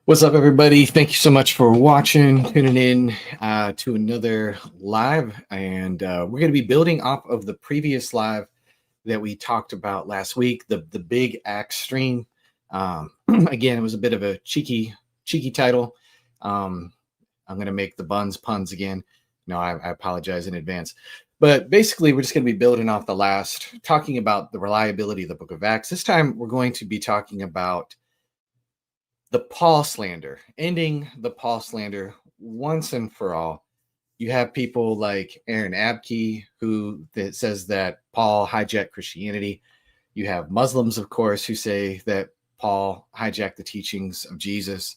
What's up, everybody? Thank you so much for watching, tuning in to another live. And we're going to be building off of the previous live that we talked about last week, the big axe stream. Again, it was a bit of a cheeky title. I'm going to make the buns puns again. No, I apologize in advance. But basically, we're just going to be building off the last, talking about the reliability of the book of Acts. This time, we're going to be talking about the Paul slander, ending the Paul slander once and for all. You have people like Aaron Abke, who says that Paul hijacked Christianity. You have Muslims, of course, who say that Paul hijacked the teachings of Jesus.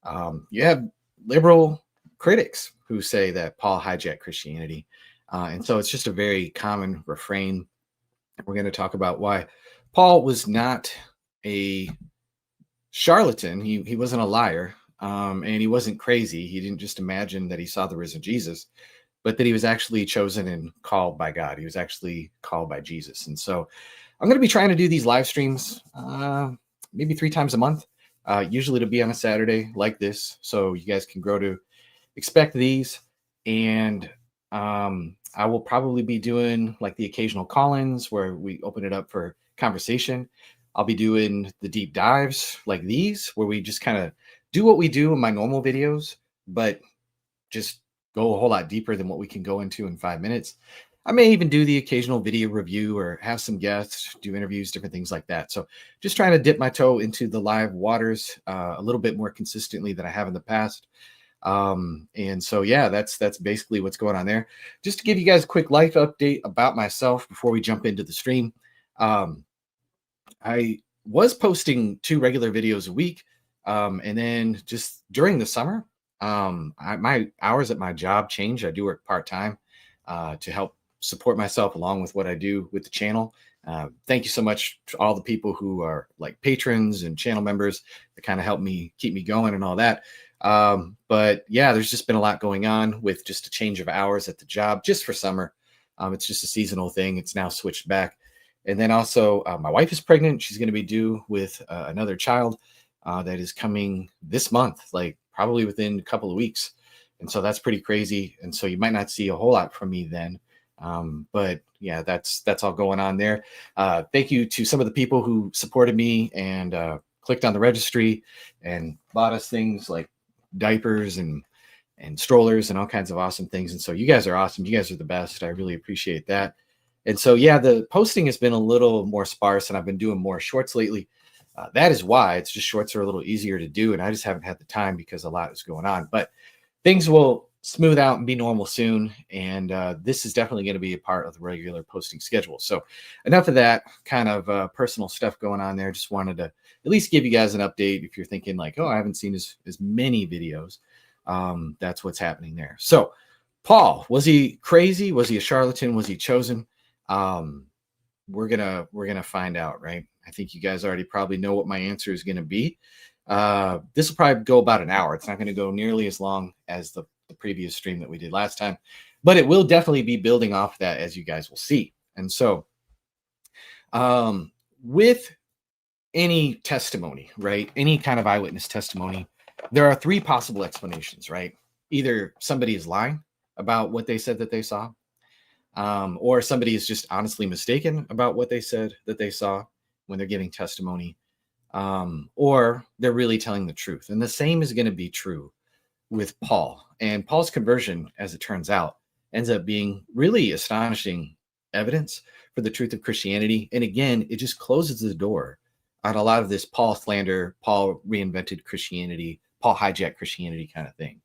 You have liberal critics who say that Paul hijacked Christianity. And so it's just a very common refrain. We're going to talk about why Paul was not a charlatan. He wasn't a liar, and he wasn't crazy. He didn't just imagine that he saw the risen Jesus, but that he was actually chosen and called by God. He was actually called by Jesus. And so I'm going to be trying to do these live streams maybe 3 times a month, usually to be on a Saturday like this, so you guys can grow to expect these. And I will probably be doing like the occasional call-ins where we open it up for conversation. I'll be doing the deep dives like these, where we just kind of do what we do in my normal videos, but just go a whole lot deeper than what we can go into in 5 minutes. I may even do the occasional video review or have some guests, do interviews, different things like that. So just trying to dip my toe into the live waters a little bit more consistently than I have in the past. And so, yeah, that's basically what's going on there. Just to give you guys a quick life update about myself before we jump into the stream. I was posting 2 regular videos a week. And then just during the summer, my hours at my job changed. I do work part-time to help support myself along with what I do with the channel. Thank you so much to all the people who are like patrons and channel members that kind of help me keep me going and all that. But yeah, there's just been a lot going on with just a change of hours at the job just for summer. It's just a seasonal thing. It's now switched back. And then also my wife is pregnant. She's going to be due with another child that is coming this month, like probably within a couple of weeks. And so that's pretty crazy. And so you might not see a whole lot from me then. But yeah, that's all going on there. Thank you to some of the people who supported me and clicked on the registry and bought us things like diapers and strollers and all kinds of awesome things. And so you guys are awesome. You guys are the best. I really appreciate that. And so, yeah, the posting has been a little more sparse, and I've been doing more shorts lately. That is why. It's just shorts are a little easier to do, and I just haven't had the time because a lot is going on. But things will smooth out and be normal soon, and this is definitely going to be a part of the regular posting schedule. So enough of that kind of personal stuff going on there. Just wanted to at least give you guys an update if you're thinking like, oh, I haven't seen as many videos. That's what's happening there. So Paul, was he crazy? Was he a charlatan? Was he chosen? We're gonna find out, right? I think you guys already probably know what my answer is gonna be. This will probably go about an hour. It's not going to go nearly as long as the previous stream that we did last time, but it will definitely be building off that, as you guys will see. And so, with any testimony, right? Any kind of eyewitness testimony, there are 3 possible explanations, right? Either somebody is lying about what they said that they saw, or somebody is just honestly mistaken about what they said that they saw when they're giving testimony, or they're really telling the truth. And the same is going to be true with Paul. And Paul's conversion, as it turns out, ends up being really astonishing evidence for the truth of Christianity. And again, it just closes the door on a lot of this Paul slander, Paul reinvented Christianity, Paul hijacked Christianity kind of thing.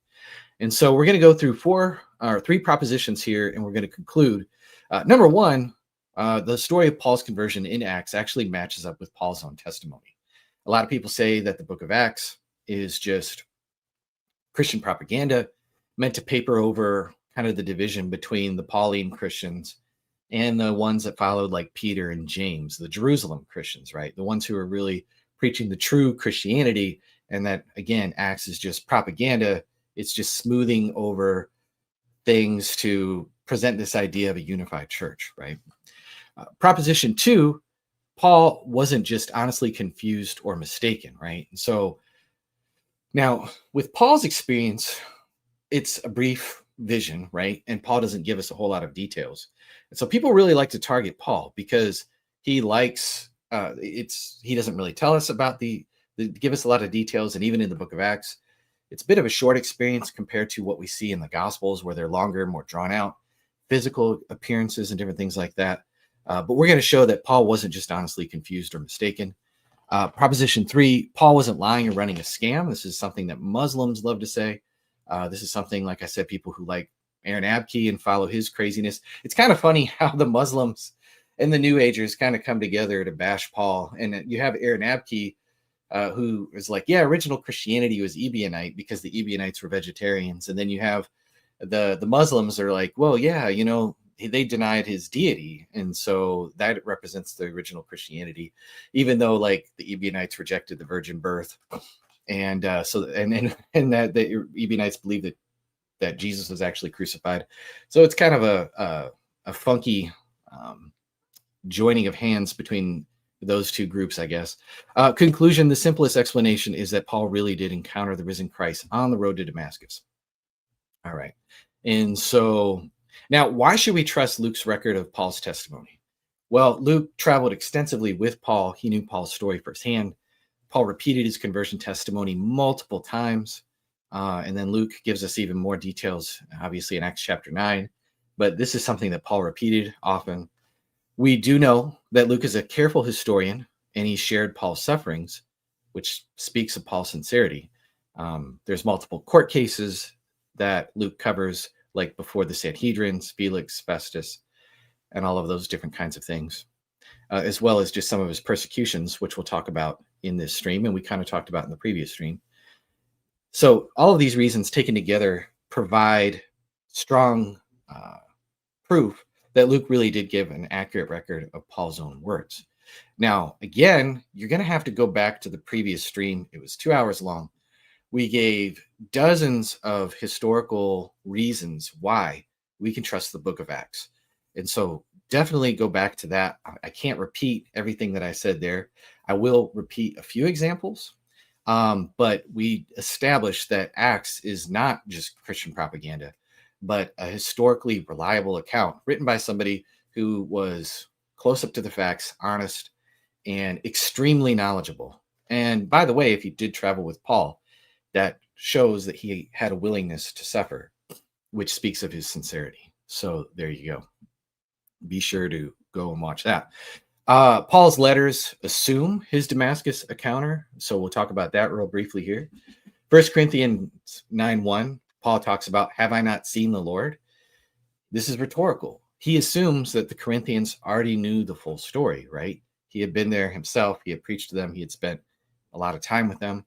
And so we're going to go through 3 propositions here, and we're going to conclude. Number 1, the story of Paul's conversion in Acts actually matches up with Paul's own testimony. A lot of people say that the book of Acts is just Christian propaganda meant to paper over kind of the division between the Pauline Christians and the ones that followed, like Peter and James, the Jerusalem Christians, right? The ones who are really preaching the true Christianity. And that, again, Acts is just propaganda. It's just smoothing over things to present this idea of a unified church, right? Proposition 2, Paul wasn't just honestly confused or mistaken, right? And so Now, with Paul's experience, it's a brief vision, right? And Paul doesn't give us a whole lot of details. And so people really like to target Paul because he likes he doesn't really tell us about the give us a lot of details. And even in the book of Acts, it's a bit of a short experience compared to what we see in the Gospels, where they're longer, more drawn out, physical appearances and different things like that. But we're going to show that Paul wasn't just honestly confused or mistaken. Proposition 3, Paul wasn't lying or running a scam. This is something that Muslims love to say. This is something, like I said, people who like Aaron Abkey and follow his craziness. It's kind of funny how the Muslims and the New Agers kind of come together to bash Paul. And you have Aaron Abkey, who is like, yeah, original Christianity was Ebionite because the Ebionites were vegetarians. And then you have the Muslims are like, well, yeah, they denied his deity, and so that represents the original Christianity, even though like the Ebionites rejected the virgin birth, and that the Ebionites believe that Jesus was actually crucified. So it's kind of a funky joining of hands between those two groups, I guess. Conclusion: the simplest explanation is that Paul really did encounter the risen Christ on the road to Damascus. All right, and so. Now, why should we trust Luke's record of Paul's testimony? Well, Luke traveled extensively with Paul. He knew Paul's story firsthand. Paul repeated his conversion testimony multiple times. And then Luke gives us even more details, obviously, in Acts chapter 9. But this is something that Paul repeated often. We do know that Luke is a careful historian, and he shared Paul's sufferings, which speaks of Paul's sincerity. There's multiple court cases that Luke covers, like before the Sanhedrins, Felix, Festus, and all of those different kinds of things, as well as just some of his persecutions, which we'll talk about in this stream, and we kind of talked about in the previous stream. So all of these reasons taken together provide strong proof that Luke really did give an accurate record of Paul's own words. Now, again, you're going to have to go back to the previous stream. It was 2 hours long. We gave dozens of historical reasons why we can trust the book of Acts. And so definitely go back to that. I can't repeat everything that I said there. I will repeat a few examples, but we established that Acts is not just Christian propaganda, but a historically reliable account written by somebody who was close up to the facts, honest, and extremely knowledgeable. And by the way, if he did travel with Paul, that shows that he had a willingness to suffer, which speaks of his sincerity. So there you go. Be sure to go and watch that. Paul's letters assume his Damascus encounter. So we'll talk about that real briefly here. 1 Corinthians 9:1, Paul talks about, have I not seen the Lord? This is rhetorical. He assumes that the Corinthians already knew the full story, right? He had been there himself. He had preached to them. He had spent a lot of time with them.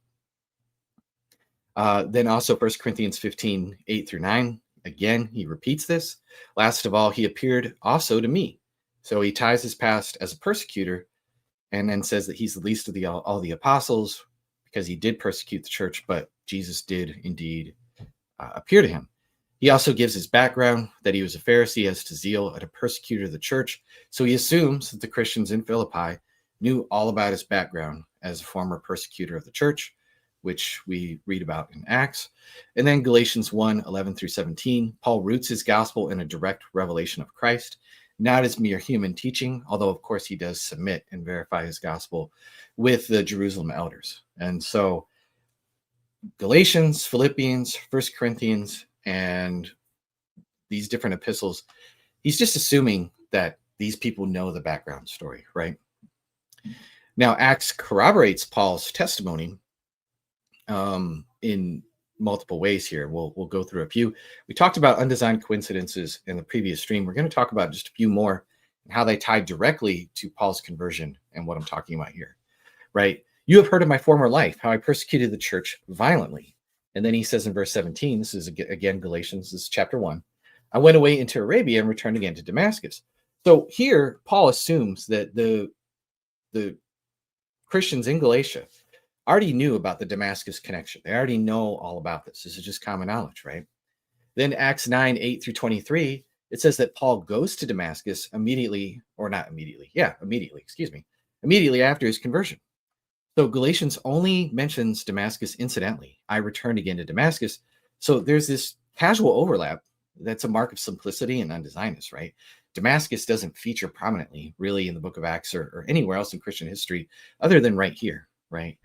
Then also 1 Corinthians 15:8-9. Again, he repeats this. Last of all, he appeared also to me. So he ties his past as a persecutor and then says that he's the least of all the apostles because he did persecute the church, but Jesus did indeed appear to him. He also gives his background, that he was a Pharisee as to zeal and a persecutor of the church. So he assumes that the Christians in Philippi knew all about his background as a former persecutor of the church, which we read about in Acts. And then Galatians 1:11-17, Paul roots his gospel in a direct revelation of Christ, not as mere human teaching, although of course he does submit and verify his gospel with the Jerusalem elders. And so Galatians, Philippians, 1 Corinthians, and these different epistles, he's just assuming that these people know the background story, right? Now, Acts corroborates Paul's testimony in multiple ways here. We'll go through a few. We talked about undesigned coincidences in the previous stream. We're going to talk about just a few more and how they tie directly to Paul's conversion and what I'm talking about here, right? You have heard of my former life, how I persecuted the church violently. And then he says in verse 17, this is again Galatians, this is chapter 1. I went away into Arabia and returned again to Damascus. So here, Paul assumes that the Christians in Galatia already knew about the Damascus connection. They already know all about this. This is just common knowledge, right? Then Acts 9:8-23, it says that Paul goes to Damascus immediately after his conversion. So Galatians only mentions Damascus incidentally. I returned again to Damascus. So there's this casual overlap that's a mark of simplicity and undesignedness, right? Damascus doesn't feature prominently really in the book of Acts or anywhere else in Christian history other than right here, right?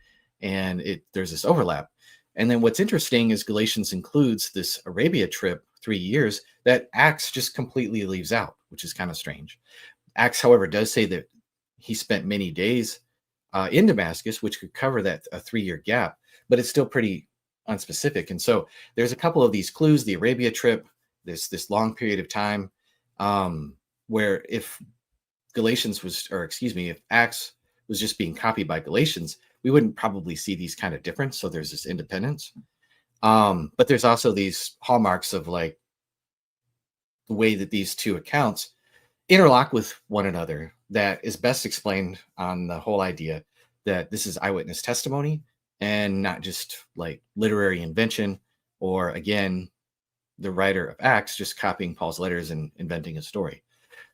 And there's this overlap. And then what's interesting is Galatians includes this Arabia trip, 3 years, that Acts just completely leaves out, which is kind of strange. Acts, however, does say that he spent many days in Damascus, which could cover that a 3 year gap, but it's still pretty unspecific. And so there's a couple of these clues: the Arabia trip, this long period of time, where if Galatians was, or excuse me, if Acts was just being copied by Galatians, we wouldn't probably see these kind of difference. So there's this independence. But there's also these hallmarks of like the way that these two accounts interlock with one another that is best explained on the whole idea that this is eyewitness testimony and not just like literary invention, or again, the writer of Acts just copying Paul's letters and inventing a story.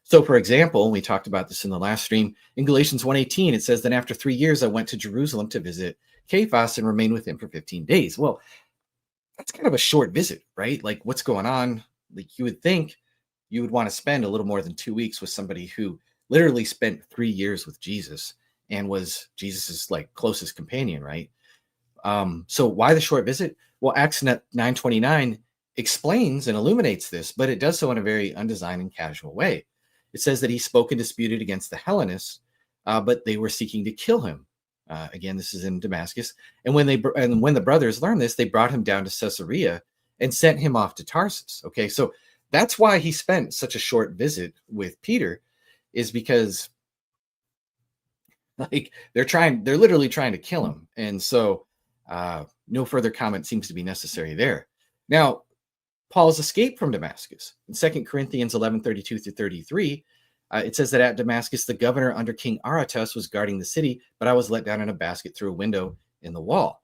So for example, we talked about this in the last stream, in Galatians 1:18, it says, then after 3 years, I went to Jerusalem to visit Cephas and remained with him for 15 days. Well, that's kind of a short visit, right? Like what's going on? Like you would think you would want to spend a little more than 2 weeks with somebody who literally spent 3 years with Jesus and was Jesus's like closest companion, right? So why the short visit? Well, Acts 9:29 explains and illuminates this, but it does so in a very undesigned and casual way. It says that he spoke and disputed against the Hellenists, but they were seeking to kill him. Again, this is in Damascus. And when the brothers learned this, they brought him down to Caesarea and sent him off to Tarsus. Okay, so that's why he spent such a short visit with Peter, is because like they're literally trying to kill him. And so no further comment seems to be necessary there. Now, Paul's escape from Damascus. In 2 Corinthians 11:32-33, it says that at Damascus, the governor under King Aretas was guarding the city, but I was let down in a basket through a window in the wall.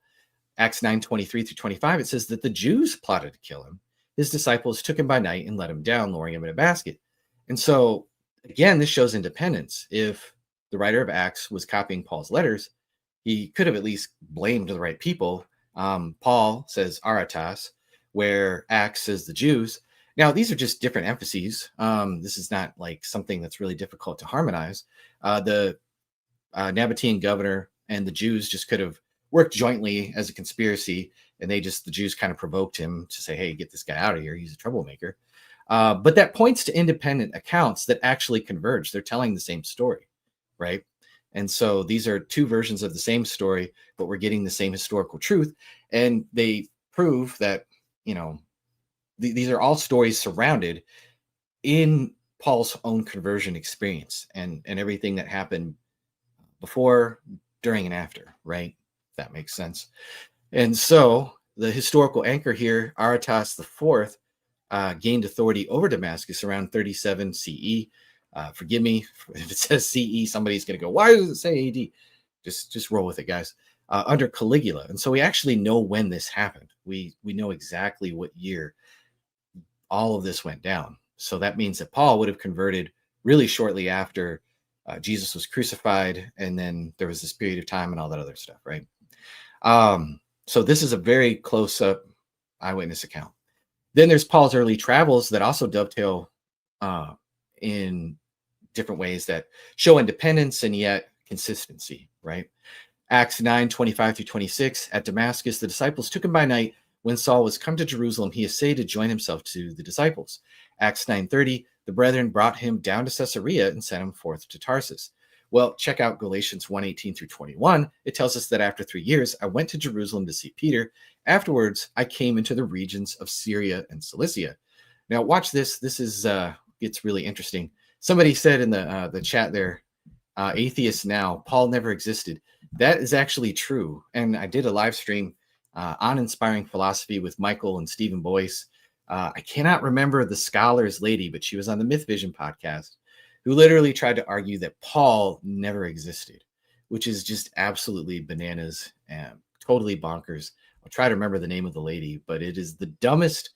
Acts 9:23-25, it says that the Jews plotted to kill him. His disciples took him by night and let him down, lowering him in a basket. And so, again, this shows independence. If the writer of Acts was copying Paul's letters, he could have at least blamed the right people. Paul says Aretas, where Acts says the Jews. Now, these are just different emphases. This is not like something that's really difficult to harmonize. The Nabatean governor and the Jews just could have worked jointly as a conspiracy, and the Jews kind of provoked him to say, hey, get this guy out of here. He's a troublemaker. But that points to independent accounts that actually converge. They're telling the same story, right? And so these are two versions of the same story, but we're getting the same historical truth. And they prove that, these are all stories surrounded in Paul's own conversion experience and everything that happened before, during, and after, right? If that makes sense. And so the historical anchor here, Aretas IV, gained authority over Damascus around 37 CE. Forgive me if it says CE, somebody's going to go, why does it say AD? Just roll with it, guys. Under Caligula. And so we actually know when this happened. We know exactly what year all of this went down. So that means that Paul would have converted really shortly after Jesus was crucified, and then there was this period of time and all that other stuff, right? So this is a very close-up eyewitness account. Then there's Paul's early travels that also dovetail in different ways that show independence and yet consistency, right? Acts 9:25-26, at Damascus, the disciples took him by night. When Saul was come to Jerusalem, he essayed to join himself to the disciples. Acts 9:30, the brethren brought him down to Caesarea and sent him forth to Tarsus. Well, check out Galatians 1:18-21. It tells us that after 3 years, I went to Jerusalem to see Peter. Afterwards, I came into the regions of Syria and Cilicia. Now, watch this. This is it's really interesting. Somebody said in the chat there, atheists now, Paul never existed. That is actually true. And I did a live stream on inspiring philosophy with Michael and Stephen Boyce. I cannot remember the scholar's lady, but she was on the Myth Vision podcast, who literally tried to argue that Paul never existed, which is just absolutely bananas and totally bonkers. I'll try to remember the name of the lady, but it is the dumbest.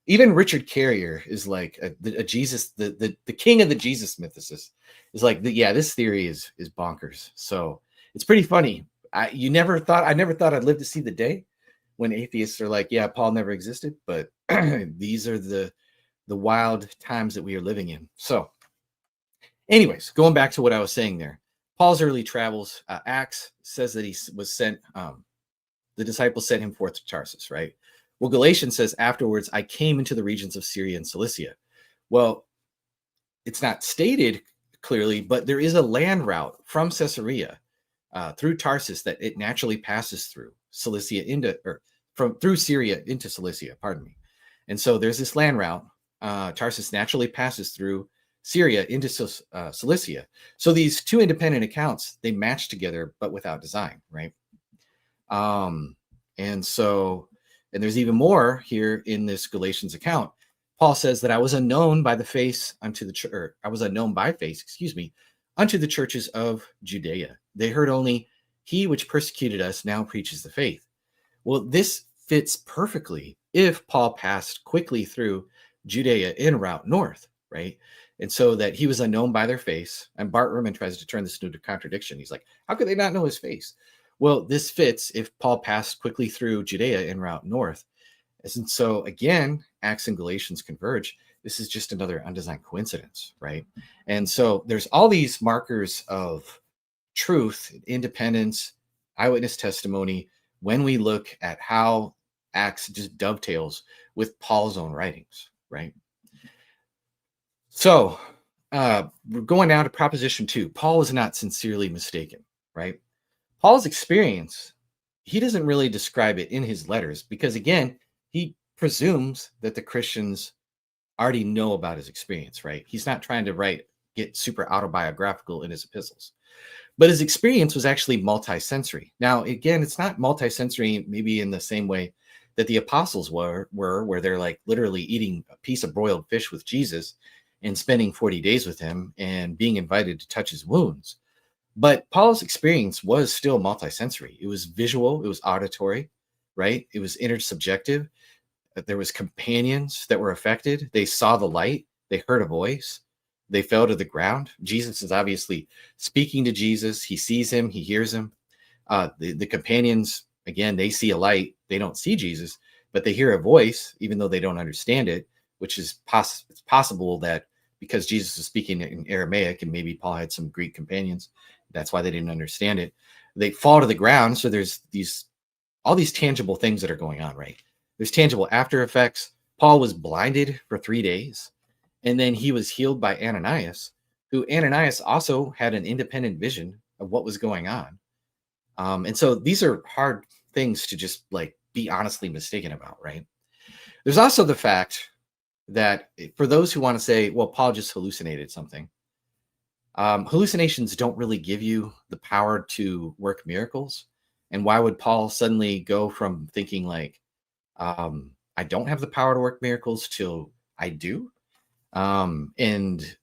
Even Richard Carrier is like a Jesus, the king of the Jesus mythicists is like, yeah, this theory is bonkers. So it's pretty funny. I never thought I'd live to see the day when atheists are like, yeah, Paul never existed, but these are the wild times that we are living in. So, anyways, going back to what I was saying there, Paul's early travels, Acts says that he was sent. The disciples sent him forth to Tarsus, right? Well, Galatians says afterwards, I came into the regions of Syria and Cilicia. Well, it's not stated clearly, but there is a land route from Caesarea through Tarsus that it naturally passes through Cilicia into, or from through Syria into Cilicia, pardon me. And so there's this land route. Tarsus naturally passes through Syria into Cilicia. So these two independent accounts, they match together, but without design, right? And so, and there's even more here in this Galatians account. Paul says that I was unknown by face, unto the churches of Judea. They heard only he which persecuted us now preaches the faith. Well, this fits perfectly if Paul passed quickly through Judea en route north, right? And so that he was unknown by their face. And Bart Ehrman tries to turn this into a contradiction. He's like, how could they not know his face? Well, this fits if Paul passed quickly through Judea en route north. And so again, Acts and Galatians converge. This is just another undesigned coincidence, right? And so there's all these markers of truth, independence, eyewitness testimony when we look at how Acts just dovetails with Paul's own writings, right? So we're going down to proposition 2. Paul was not sincerely mistaken, right? Paul's experience, he doesn't really describe it in his letters because, again, he presumes that the Christians already know about his experience, right? He's not trying to get super autobiographical in his epistles. But his experience was actually multi-sensory. Now, again, it's not multi-sensory maybe in the same way that the apostles were where they're like literally eating a piece of broiled fish with Jesus and spending 40 days with him and being invited to touch his wounds. But Paul's experience was still multi-sensory. It was visual, it was auditory, right? It was intersubjective. There was companions that were affected. They saw the light. They heard a voice. They fell to the ground. Jesus is obviously speaking to Jesus. He sees him. He hears him. The companions, again, they see a light. They don't see Jesus, but they hear a voice, even though they don't understand it, which is it's possible that because Jesus is speaking in Aramaic and maybe Paul had some Greek companions, that's why they didn't understand it. They fall to the ground. So there's all these tangible things that are going on, right? There's tangible after effects. Paul was blinded for 3 days, and then he was healed by Ananias, who Ananias also had an independent vision of what was going on. And so these are hard things to just like be honestly mistaken about, right? There's also the fact that for those who want to say, well, Paul just hallucinated something. Hallucinations don't really give you the power to work miracles. And why would Paul suddenly go from thinking like, I don't have the power to work miracles till I do? And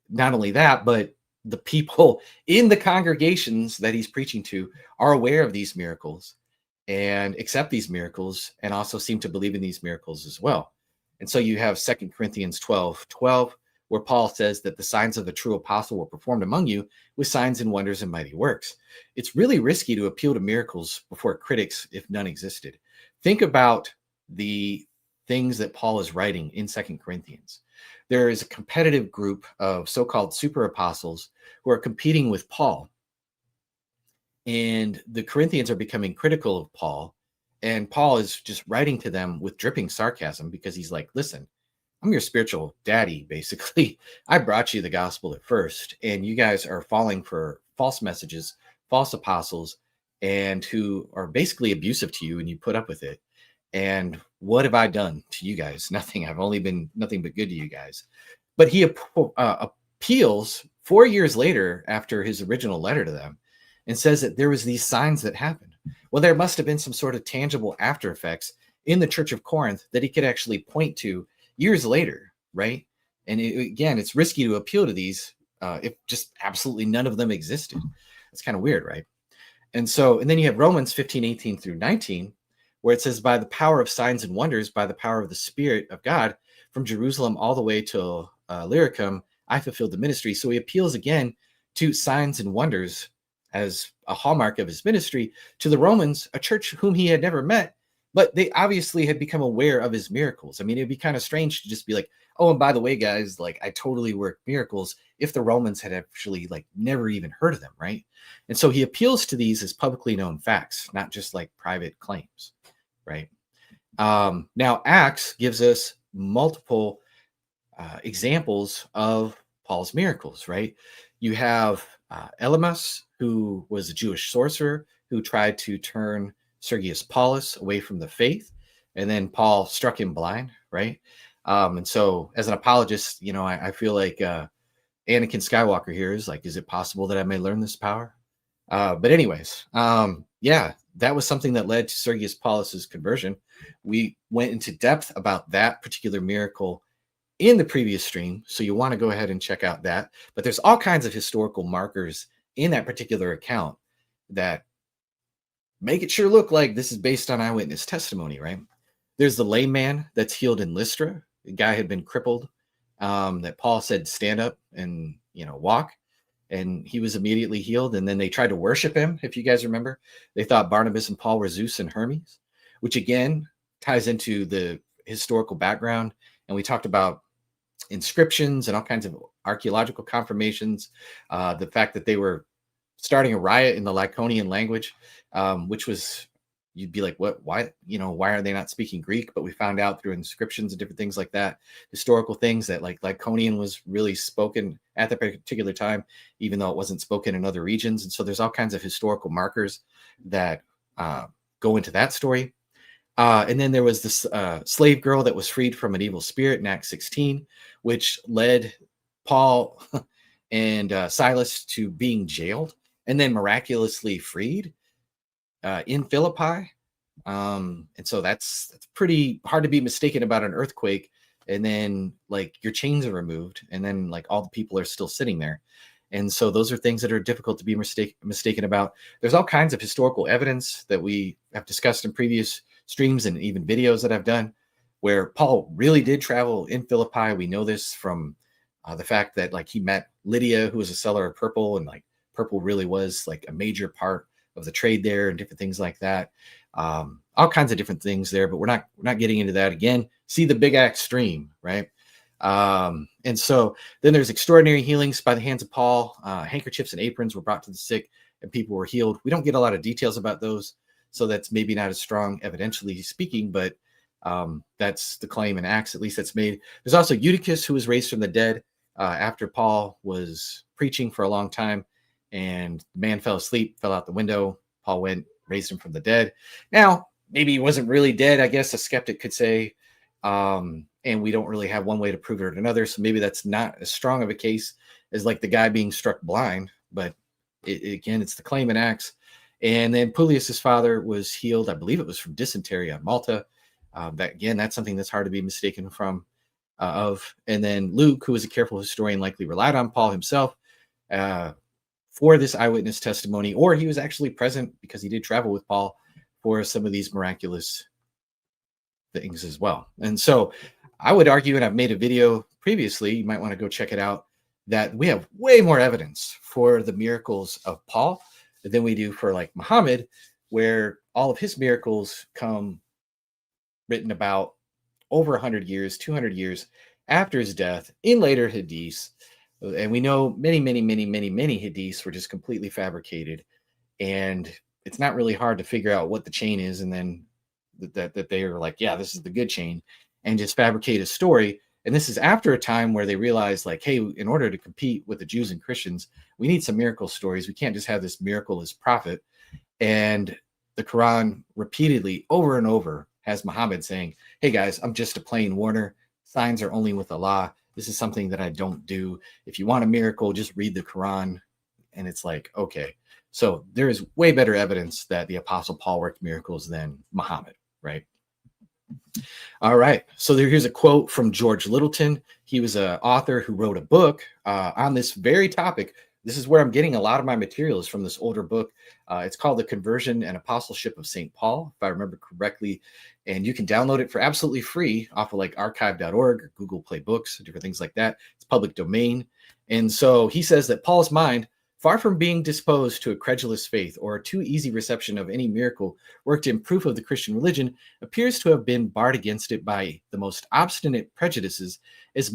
not only that, but the people in the congregations that he's preaching to are aware of these miracles and accept these miracles and also seem to believe in these miracles as well. And so you have 2 Corinthians 12:12, where Paul says that the signs of a true apostle were performed among you with signs and wonders and mighty works. It's really risky to appeal to miracles before critics if none existed. Think about the things that Paul is writing in 2 Corinthians. There is a competitive group of so-called super apostles who are competing with Paul. And the Corinthians are becoming critical of Paul. And Paul is just writing to them with dripping sarcasm because he's like, listen, I'm your spiritual daddy, basically. I brought you the gospel at first, and you guys are falling for false messages, false apostles, and who are basically abusive to you, and you put up with it. And what have I done to you guys? Nothing. I've only been nothing but good to you guys. But he appeals 4 years later after his original letter to them and says that there was these signs that happened. Well, there must have been some sort of tangible after effects in the Church of Corinth that he could actually point to years later, right? And again, it's risky to appeal to these if just absolutely none of them existed. It's kind of weird, right? And then you have Romans 15:18 through 19, where it says, by the power of signs and wonders, by the power of the Spirit of God, from Jerusalem all the way to Illyricum, I fulfilled the ministry. So he appeals again to signs and wonders as a hallmark of his ministry to the Romans, a church whom he had never met, but they obviously had become aware of his miracles. I mean, it'd be kind of strange to just be like, oh, and by the way, guys, like I totally work miracles if the Romans had actually like never even heard of them, right? And so he appeals to these as publicly known facts, not just like private claims, right? Now, Acts gives us multiple examples of Paul's miracles, right? You have Elymas, who was a Jewish sorcerer who tried to turn Sergius Paulus away from the faith, and then Paul struck him blind, right? And so, as an apologist, I feel like Anakin Skywalker here is like, is it possible that I may learn this power? But anyways, yeah, that was something that led to Sergius Paulus's conversion. We went into depth about that particular miracle in the previous stream, so you want to go ahead and check out that. But there's all kinds of historical markers in that particular account that make it sure look like this is based on eyewitness testimony, right? There's the lame man that's healed in Lystra. The guy had been crippled, that Paul said, stand up and, walk. And he was immediately healed. And then they tried to worship him. If you guys remember, they thought Barnabas and Paul were Zeus and Hermes, which again ties into the historical background. And we talked about inscriptions and all kinds of archaeological confirmations, the fact that they were starting a riot in the Lycaonian language, which was, you'd be like, what, why are they not speaking Greek? But we found out through inscriptions and different things like that, historical things, that like Lycaonian was really spoken at that particular time, even though it wasn't spoken in other regions. And so there's all kinds of historical markers that go into that story. And then there was this slave girl that was freed from an evil spirit in Acts 16, which led Paul and Silas to being jailed and then miraculously freed in Philippi. And so that's pretty hard to be mistaken about an earthquake. And then like your chains are removed and then like all the people are still sitting there. And so those are things that are difficult to be mistaken about. There's all kinds of historical evidence that we have discussed in previous streams and even videos that I've done where Paul really did travel in Philippi. We know this from the fact that like he met Lydia, who was a seller of purple, and like purple really was like a major part of the trade there and different things like that. All kinds of different things there, but we're not getting into that again. See the Big Axe stream, right? And so then there's extraordinary healings by the hands of Paul. Handkerchiefs and aprons were brought to the sick and people were healed. We don't get a lot of details about those, so that's maybe not as strong evidentially speaking, but that's the claim in Acts, at least that's made. There's also Eutychus, who was raised from the dead after Paul was preaching for a long time, and the man fell asleep, fell out the window. Paul went, raised him from the dead. Now, maybe he wasn't really dead, I guess a skeptic could say, and we don't really have one way to prove it or another, so maybe that's not as strong of a case as like the guy being struck blind, but again, it's the claim in Acts. And then Publius's father was healed, I believe it was from dysentery on Malta. That's something that's hard to be mistaken from of. And then Luke, who was a careful historian, likely relied on Paul himself for this eyewitness testimony, or he was actually present because he did travel with Paul for some of these miraculous things as well. And so I would argue, and I've made a video previously, you might want to go check it out, that we have way more evidence for the miracles of Paul than we do for like Muhammad, where all of his miracles come written about over 100 years, 200 years after his death in later hadiths. And we know many hadiths were just completely fabricated. And it's not really hard to figure out what the chain is. And then that they are like, yeah, this is the good chain, and just fabricate a story. And this is after a time where they realized like, hey, in order to compete with the Jews and Christians, we need some miracle stories. We can't just have this miraculous prophet. And the Quran repeatedly over and over has Muhammad saying, hey guys, I'm just a plain warner. Signs are only with Allah. This is something that I don't do. If you want a miracle, just read the Quran. And it's like, okay. So there is way better evidence that the Apostle Paul worked miracles than Muhammad, right? All right. So here's a quote from George Littleton. He was an author who wrote a book on this very topic. This is where I'm getting a lot of my materials from, this older book. It's called The Conversion and Apostleship of St. Paul, if I remember correctly. And you can download it for absolutely free off of like archive.org or Google Play Books, different things like that. It's public domain. And so he says that Paul's mind Far from being disposed to a credulous faith or a too easy reception of any miracle worked in proof of the Christian religion, appears to have been barred against it by the most obstinate prejudices as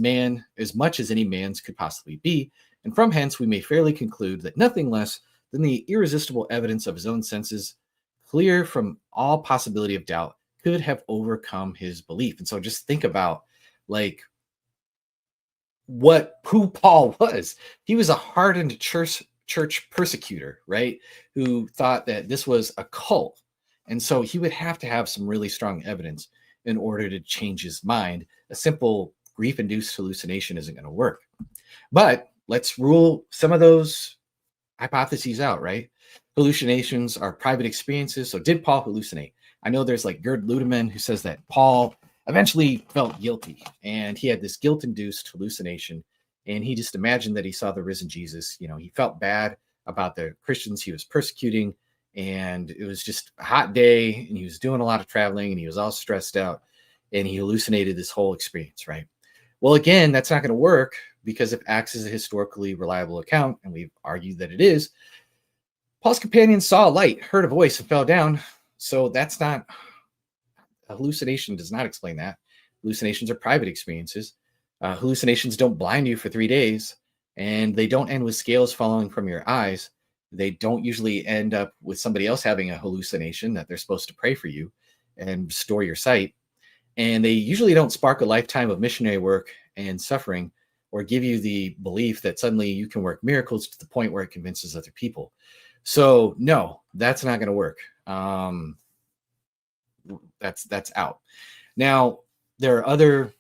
much as any man's could possibly be, and from hence we may fairly conclude that nothing less than the irresistible evidence of his own senses, clear from all possibility of doubt, could have overcome his belief. And so just think about like who Paul was. He was a hardened church persecutor, right? Who thought that this was a cult. And so he would have to have some really strong evidence in order to change his mind. A simple grief-induced hallucination isn't going to work. But let's rule some of those hypotheses out, right? Hallucinations are private experiences. So did Paul hallucinate? I know there's like Gerd Ludemann who says that Paul eventually felt guilty and he had this guilt-induced hallucination and he just imagined that he saw the risen Jesus. You know, he felt bad about the Christians he was persecuting, and it was just a hot day and he was doing a lot of traveling and he was all stressed out and he hallucinated this whole experience, right? Well, again, that's not going to work because if Acts is a historically reliable account, and we've argued that it is, Paul's companions saw a light, heard a voice, and fell down. So that's not, a hallucination does not explain that. Hallucinations are private experiences. Hallucinations don't blind you for 3 days, and they don't end with scales falling from your eyes. They don't usually end up with somebody else having a hallucination that they're supposed to pray for you and restore your sight. And they usually don't spark a lifetime of missionary work and suffering or give you the belief that suddenly you can work miracles to the point where it convinces other people. So no, that's not going to work. That's out. Now, there are other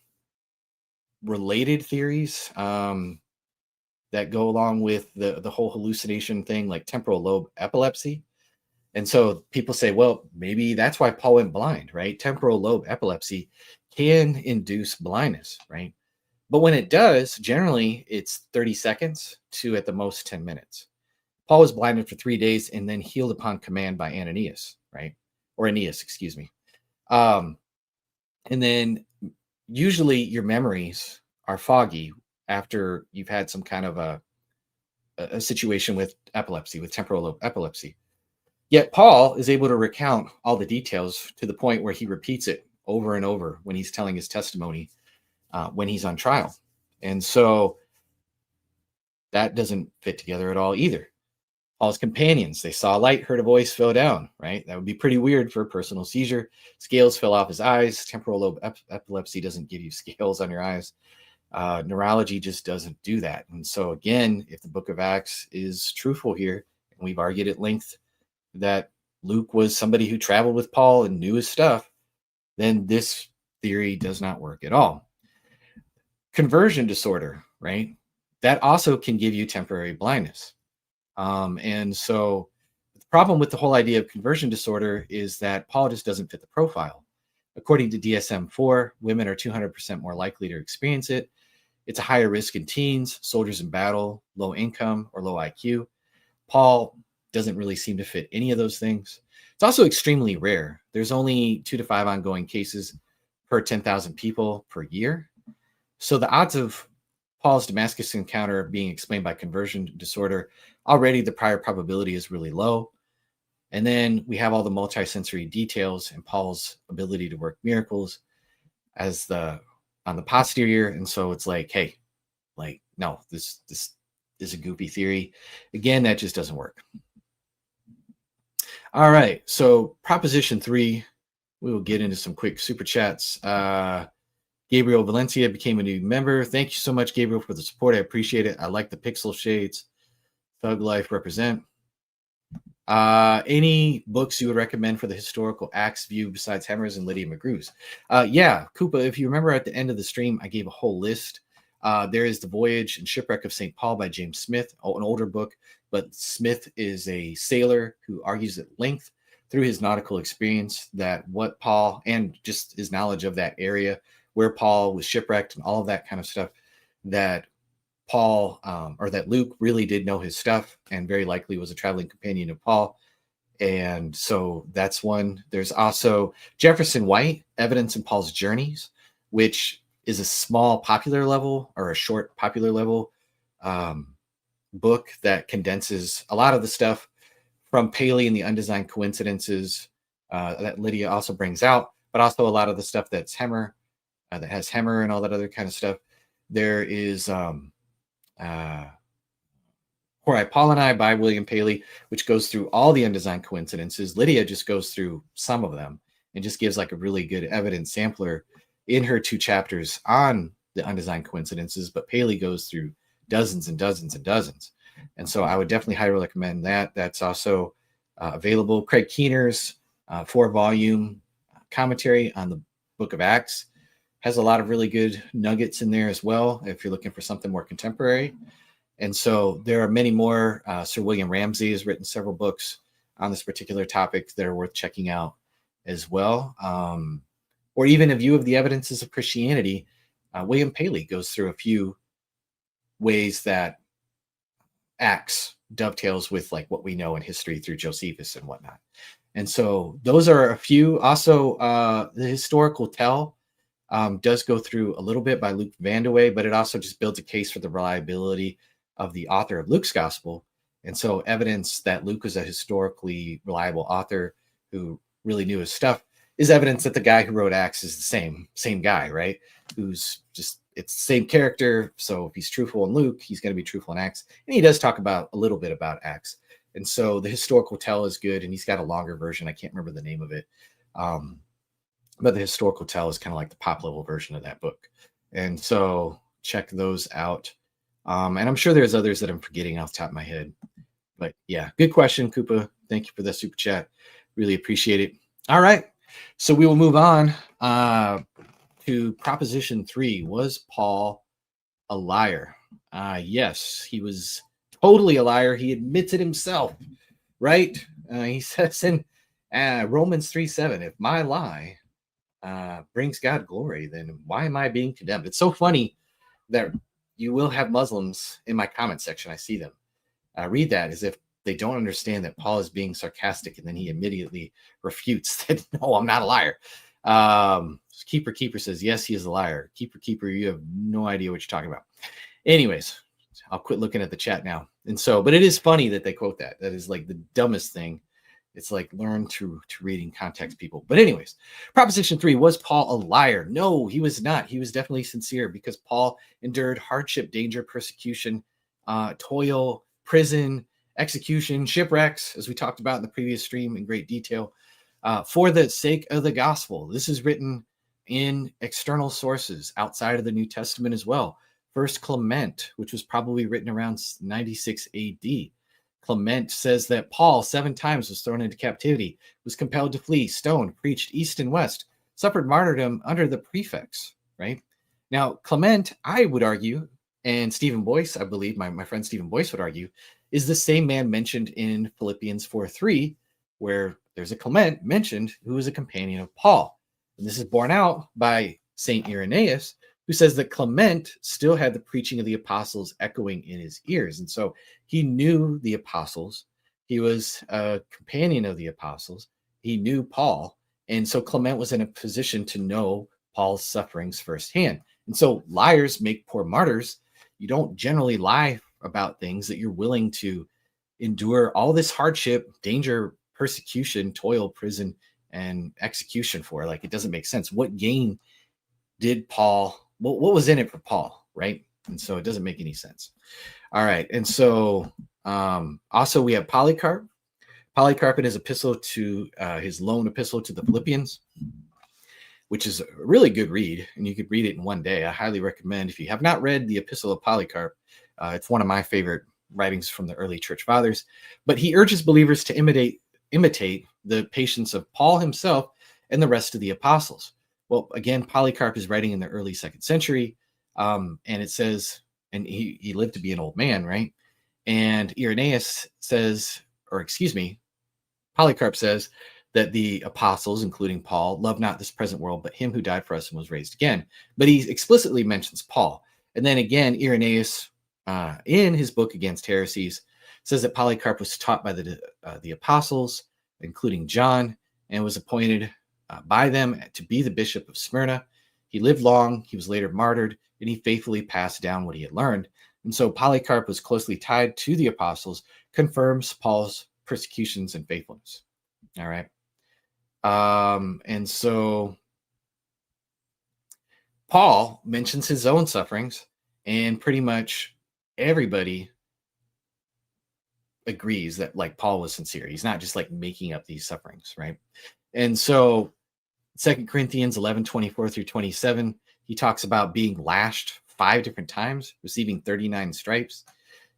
related theories that go along with the whole hallucination thing, like temporal lobe epilepsy. And so people say, well, maybe that's why Paul went blind, right? Temporal lobe epilepsy can induce blindness, right? But when it does, generally it's 30 seconds to at the most 10 minutes. Paul was blinded for 3 days and then healed upon command by Ananias, right? Or Aeneas, excuse me. And then usually your memories are foggy after you've had some kind of a situation with epilepsy, with temporal lobe epilepsy. Yet Paul is able to recount all the details to the point where he repeats it over and over when he's telling his testimony when he's on trial. And so that doesn't fit together at all either. Paul's companions, they saw a light, heard a voice, fell down, right? That would be pretty weird for a personal seizure. Scales fell off his eyes. Temporal lobe epilepsy doesn't give you scales on your eyes. Neurology just doesn't do that. And so again, if the book of Acts is truthful here, and we've argued at length that Luke was somebody who traveled with Paul and knew his stuff, then this theory does not work at all. Conversion disorder, right? That also can give you temporary blindness. And so the problem with the whole idea of conversion disorder is that Paul just doesn't fit the profile. According to DSM-4, women are 200% more likely to experience it. It's a higher risk in teens, soldiers in battle, low income, or low IQ. Paul doesn't really seem to fit any of those things. It's also extremely rare. There's only 2 to 5 ongoing cases per 10,000 people per year. So the odds of Paul's Damascus encounter being explained by conversion disorder, already the prior probability is really low. And then we have all the multisensory details and Paul's ability to work miracles as on the posterior. And so it's like, hey, like, no, this is a goofy theory. Again, that just doesn't work. All right. So proposition 3, we will get into some quick super chats. Gabriel Valencia became a new member. Thank you so much, Gabriel, for the support. I appreciate it. I like the pixel shades. Thug Life represent. Any books you would recommend for the historical Acts view besides Hemmer's and Lydia McGrew's? Yeah, Koopa, if you remember at the end of the stream, I gave a whole list. There is The Voyage and Shipwreck of St. Paul by James Smith, an older book, but Smith is a sailor who argues at length through his nautical experience that what Paul, and just his knowledge of that area where Paul was shipwrecked and all of that kind of stuff, that Paul or that Luke really did know his stuff and very likely was a traveling companion of Paul. And so that's one. There's also Jefferson White, Evidence in Paul's Journeys, which is a small popular level or a short popular level book that condenses a lot of the stuff from Paley and the undesigned coincidences that Lydia also brings out, but also a lot of the stuff that's Hemmer, that has Hemmer and all that other kind of stuff. There is uh, Hori Apolloni by William Paley, which goes through all the undesigned coincidences. Lydia just goes through some of them and just gives like a really good evidence sampler in her 2 chapters on the undesigned coincidences, but Paley goes through dozens and dozens and dozens. And so I would definitely highly recommend that. That's also available. Craig Keener's 4-volume commentary on the Book of Acts has a lot of really good nuggets in there as well, if you're looking for something more contemporary. And so there are many more. Sir William Ramsay has written several books on this particular topic that are worth checking out as well. Or even A View of the Evidences of Christianity. William Paley goes through a few ways that Acts dovetails with like what we know in history through Josephus and whatnot. And so those are a few. Also, the Historical Tell does go through a little bit by Luke Vandewey, but it also just builds a case for the reliability of the author of Luke's gospel. And so evidence that Luke was a historically reliable author who really knew his stuff is evidence that the guy who wrote Acts is the same guy, right? Who's just, it's the same character. So if he's truthful in Luke, he's going to be truthful in Acts. And he does talk about a little bit about Acts. And so the Historical Tell is good. And he's got a longer version. I can't remember the name of it. But the Historical Tell is kind of like the pop level version of that book. And so check those out. And I'm sure there's others that I'm forgetting off the top of my head. But yeah, good question, Koopa. Thank you for the super chat. Really appreciate it. All right. So we will move on to Proposition 3. Was Paul a liar? Yes, he was totally a liar. He admits it himself, right? He says in Romans 3:7, if my lie brings God glory, then why am I being condemned? It's so funny that you will have Muslims in my comment section. I see them read that as if they don't understand that Paul is being sarcastic, and then he immediately refutes that, no, I'm not a liar. Keeper says, yes, he is a liar. Keeper, you have no idea what you're talking about. Anyways, I'll quit looking at the chat now. And so, but it is funny that they quote that. That is like the dumbest thing. It's like learn to read in context, people. But anyways, Proposition 3, was Paul a liar? No, he was not. He was definitely sincere, because Paul endured hardship, danger, persecution, toil, prison, execution, shipwrecks, as we talked about in the previous stream in great detail, for the sake of the gospel. This is written in external sources outside of the New Testament as well. First Clement, which was probably written around 96 AD. Clement says that Paul 7 times was thrown into captivity, was compelled to flee, stoned, preached east and west, suffered martyrdom under the prefects, right? Now, Clement, I would argue, and Stephen Boyce, I believe, my friend Stephen Boyce would argue, is the same man mentioned in Philippians 4:3, where there's a Clement mentioned who is a companion of Paul. And this is borne out by St. Irenaeus, who says that Clement still had the preaching of the apostles echoing in his ears. And so he knew the apostles. He was a companion of the apostles. He knew Paul. And so Clement was in a position to know Paul's sufferings firsthand. And so liars make poor martyrs. You don't generally lie about things that you're willing to endure all this hardship, danger, persecution, toil, prison, and execution for. Like, it doesn't make sense. What gain did Paul, what was in it for Paul, right? And so it doesn't make any sense. All right. And so also we have Polycarp. Polycarp in his epistle to his lone epistle to the Philippians, which is a really good read, and you could read it in one day. I highly recommend, if you have not read the epistle of Polycarp, it's one of my favorite writings from the early church fathers. But he urges believers to imitate the patience of Paul himself and the rest of the apostles. Well, again, Polycarp is writing in the early 2nd century, and it says, and he lived to be an old man, right? And Irenaeus says, or excuse me, Polycarp says that the apostles, including Paul, love not this present world, but him who died for us and was raised again. But he explicitly mentions Paul. And then again, Irenaeus, in his book Against Heresies, says that Polycarp was taught by the apostles, including John, and was appointed by them to be the bishop of Smyrna. He lived long. He was later martyred, and he faithfully passed down what he had learned. And so Polycarp was closely tied to the apostles, confirms Paul's persecutions and faithfulness. All right. And so Paul mentions his own sufferings, and pretty much everybody agrees that like Paul was sincere. He's not just like making up these sufferings, right? And so 2 Corinthians 11:24-27, he talks about being lashed 5 different times, receiving 39 stripes.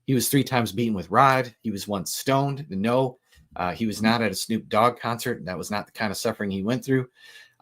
He was 3 times beaten with rod. He was once stoned. No, he was not at a Snoop Dogg concert. That was not the kind of suffering he went through.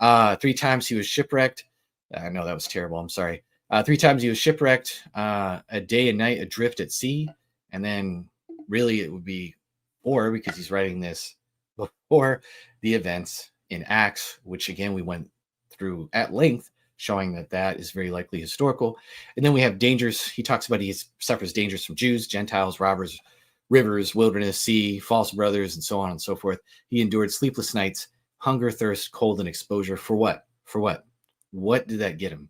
3 times he was shipwrecked. I know that was terrible. I'm sorry. 3 times he was shipwrecked, a day and night adrift at sea. And then really it would be 4, because he's writing this before the events in Acts, which again, we went through at length, showing that that is very likely historical. And then we have dangers. He talks about he suffers dangers from Jews, Gentiles, robbers, rivers, wilderness, sea, false brothers, and so on and so forth. He endured sleepless nights, hunger, thirst, cold, and exposure. For what? For what? What did that get him?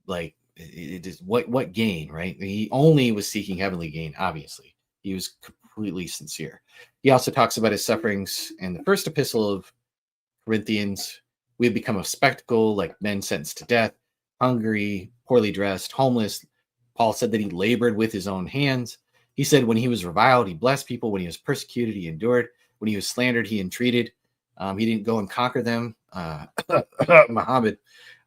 Like, it is what gain, right? He only was seeking heavenly gain, obviously. He was completely sincere. He also talks about his sufferings in the first epistle of Corinthians. We have become a spectacle, like men sentenced to death, hungry, poorly dressed, homeless. Paul said that he labored with his own hands. He said when he was reviled, he blessed people. When he was persecuted, he endured. When he was slandered, he entreated. He didn't go and conquer them. Muhammad.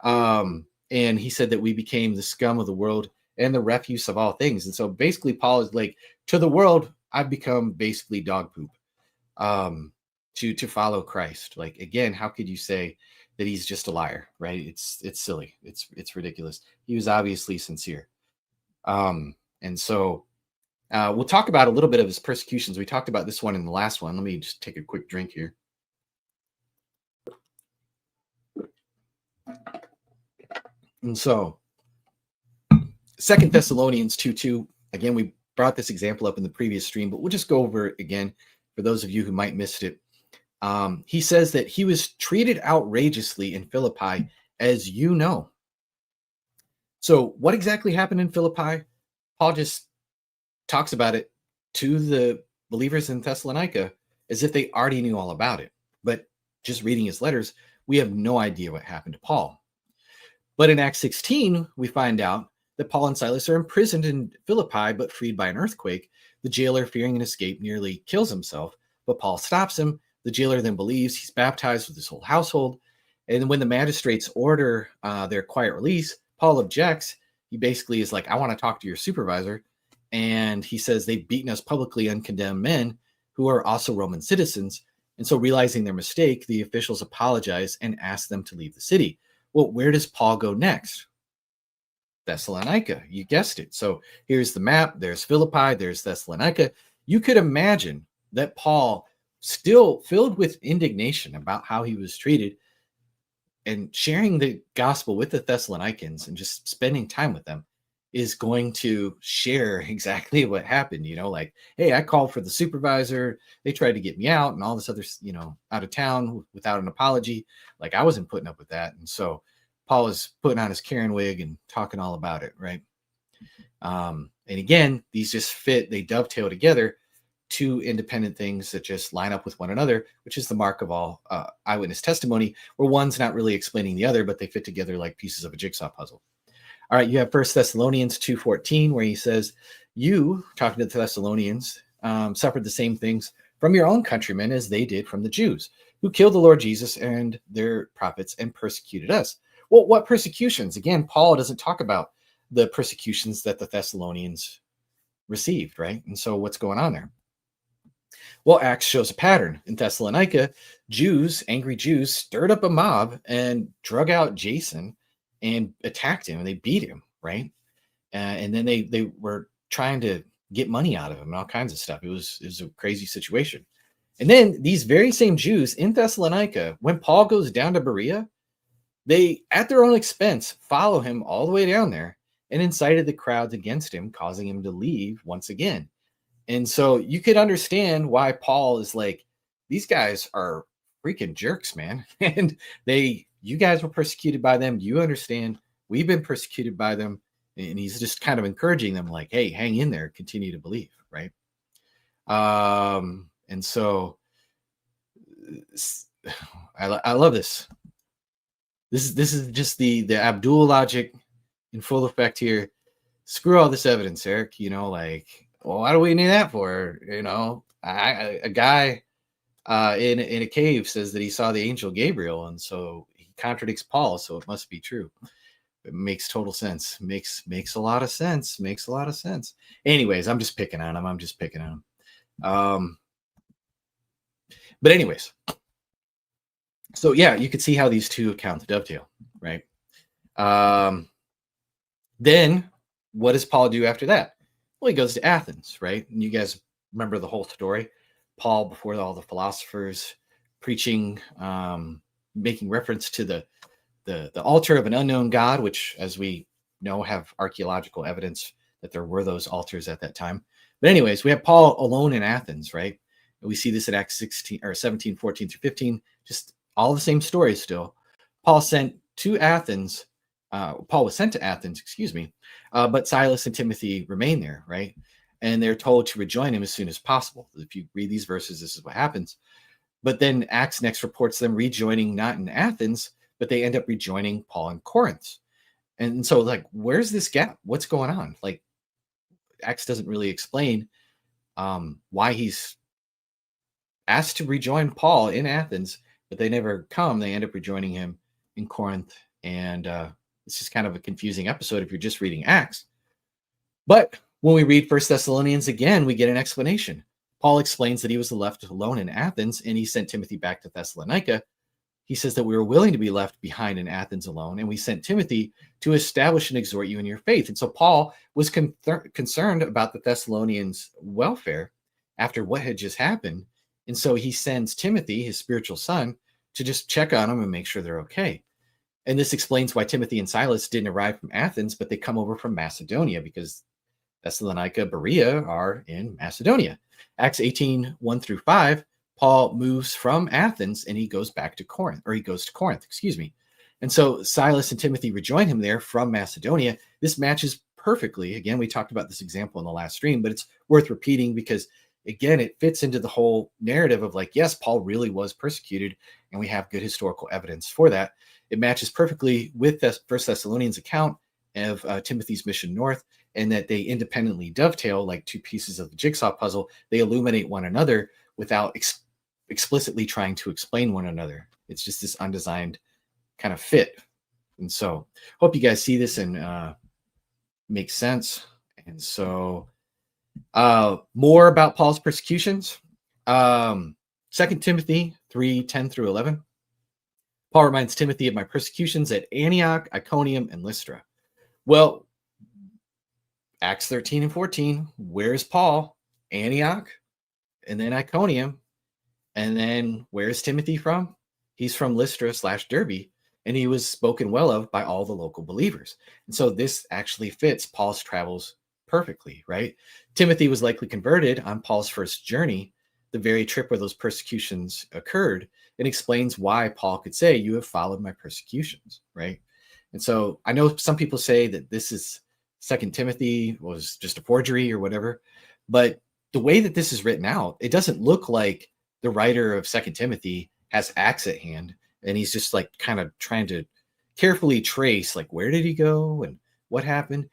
And he said that we became the scum of the world and the refuse of all things. And so basically, Paul is like, to the world, I've become basically dog poop to follow Christ. Like, again, how could you say that he's just a liar, right? It's silly. It's ridiculous. He was obviously sincere. And so we'll talk about a little bit of his persecutions. We talked about this one in the last one. Let me just take a quick drink here. And so 2 Thessalonians 2:2, again, we brought this example up in the previous stream, but we'll just go over it again for those of you who might missed it. He says that he was treated outrageously in Philippi, as you know. So what exactly happened in Philippi? Paul just talks about it to the believers in Thessalonica as if they already knew all about it. But just reading his letters, we have no idea what happened to Paul. But in Acts 16, we find out that Paul and Silas are imprisoned in Philippi, but freed by an earthquake. The jailer, fearing an escape, nearly kills himself, but Paul stops him. The jailer then believes, he's baptized with his whole household. And when the magistrates order their quiet release, Paul objects. He basically is like, I want to talk to your supervisor. And he says, they've beaten us publicly, uncondemned men who are also Roman citizens. And so realizing their mistake, the officials apologize and ask them to leave the city. Well, where does Paul go next? Thessalonica. You guessed it. So here's the map. There's Philippi. There's Thessalonica. You could imagine that Paul, still filled with indignation about how he was treated, and sharing the gospel with the Thessalonians and just spending time with them, is going to share exactly what happened. Like, hey, I called for the supervisor. They tried to get me out and all this other, out of town without an apology. Like, I wasn't putting up with that. And so Paul is putting on his Karen wig and talking all about it, right? And again, these just fit, they dovetail together, two independent things that just line up with one another, which is the mark of all eyewitness testimony, where one's not really explaining the other, but they fit together like pieces of a jigsaw puzzle. All right, you have 1 Thessalonians 2:14, where he says, you, talking to the Thessalonians, suffered the same things from your own countrymen as they did from the Jews, who killed the Lord Jesus and their prophets and persecuted us. Well, what persecutions? Again, Paul doesn't talk about the persecutions that the Thessalonians received, right? And so what's going on there? Well, Acts shows a pattern. In Thessalonica, angry Jews, stirred up a mob and drug out Jason and attacked him, and they beat him, right? And then they were trying to get money out of him and all kinds of stuff. It was a crazy situation. And then these very same Jews in Thessalonica, when Paul goes down to Berea, they, at their own expense, follow him all the way down there and incited the crowds against him, causing him to leave once again. And so you could understand why Paul is like, these guys are freaking jerks, man. And you guys were persecuted by them. You understand, we've been persecuted by them. and he's just kind of encouraging them, like, hey, hang in there, continue to believe, right? And so I love this. This is just the Abdul logic in full effect here. Screw all this evidence, Eric. Like, well, why do we need that for? A guy in a cave says that he saw the angel Gabriel, and so he contradicts Paul, so it must be true. It makes total sense. Makes a lot of sense. Makes a lot of sense. Anyways, I'm just picking on him. But anyways, so yeah, you could see how these two accounts dovetail, right? Then what does Paul do after that? Well, he goes to Athens, right? And you guys remember the whole story. Paul, before all the philosophers, preaching, making reference to the altar of an unknown god, which, as we know, have archaeological evidence that there were those altars at that time. But anyways, we have Paul alone in Athens, right? And we see this in Acts 16 or 17, 14 through 15, just all the same stories still. Paul was sent to Athens, excuse me, but Silas and Timothy remain there, right? And they're told to rejoin him as soon as possible. If you read these verses, this is what happens. But then Acts next reports them rejoining not in Athens, but they end up rejoining Paul in Corinth. And so, like, where's this gap? What's going on? Like, Acts doesn't really explain why he's asked to rejoin Paul in Athens, but they never come. They end up rejoining him in Corinth. And it's just kind of a confusing episode if you're just reading Acts. But when we read First Thessalonians again, we get an explanation. Paul explains that he was left alone in Athens and he sent Timothy back to Thessalonica. He says that we were willing to be left behind in Athens alone, and we sent Timothy to establish and exhort you in your faith. And so Paul was concerned about the Thessalonians' welfare after what had just happened. And so he sends Timothy, his spiritual son, to just check on them and make sure they're okay. And this explains why Timothy and Silas didn't arrive from Athens, but they come over from Macedonia, because Thessalonica, Berea are in Macedonia. Acts 18, 1 through 5, Paul moves from Athens and he goes back to Corinth, or he goes to Corinth, excuse me. And so Silas and Timothy rejoin him there from Macedonia. This matches perfectly. Again, we talked about this example in the last stream, but it's worth repeating because, again, it fits into the whole narrative of, like, yes, Paul really was persecuted, and we have good historical evidence for that. It matches perfectly with the First Thessalonians account of Timothy's mission north, and that they independently dovetail like two pieces of the jigsaw puzzle. They illuminate one another without explicitly trying to explain one another. It's just this undesigned kind of fit. And so hope you guys see this and make sense. And so more about Paul's persecutions. 2 Timothy 3, 10 through 11. Paul reminds Timothy of my persecutions at Antioch, Iconium, and Lystra. Well, Acts 13 and 14, where's Paul? Antioch, and then Iconium. And then where's Timothy from? He's from Lystra / Derbe, and he was spoken well of by all the local believers. And so this actually fits Paul's travels perfectly, right? Timothy was likely converted on Paul's first journey, the very trip where those persecutions occurred, and explains why Paul could say, you have followed my persecutions, right? And so I know some people say that this is 2 Timothy was just a forgery or whatever, but the way that this is written out, it doesn't look like the writer of 2 Timothy has Acts at hand, and he's just like kind of trying to carefully trace, like, where did he go and what happened.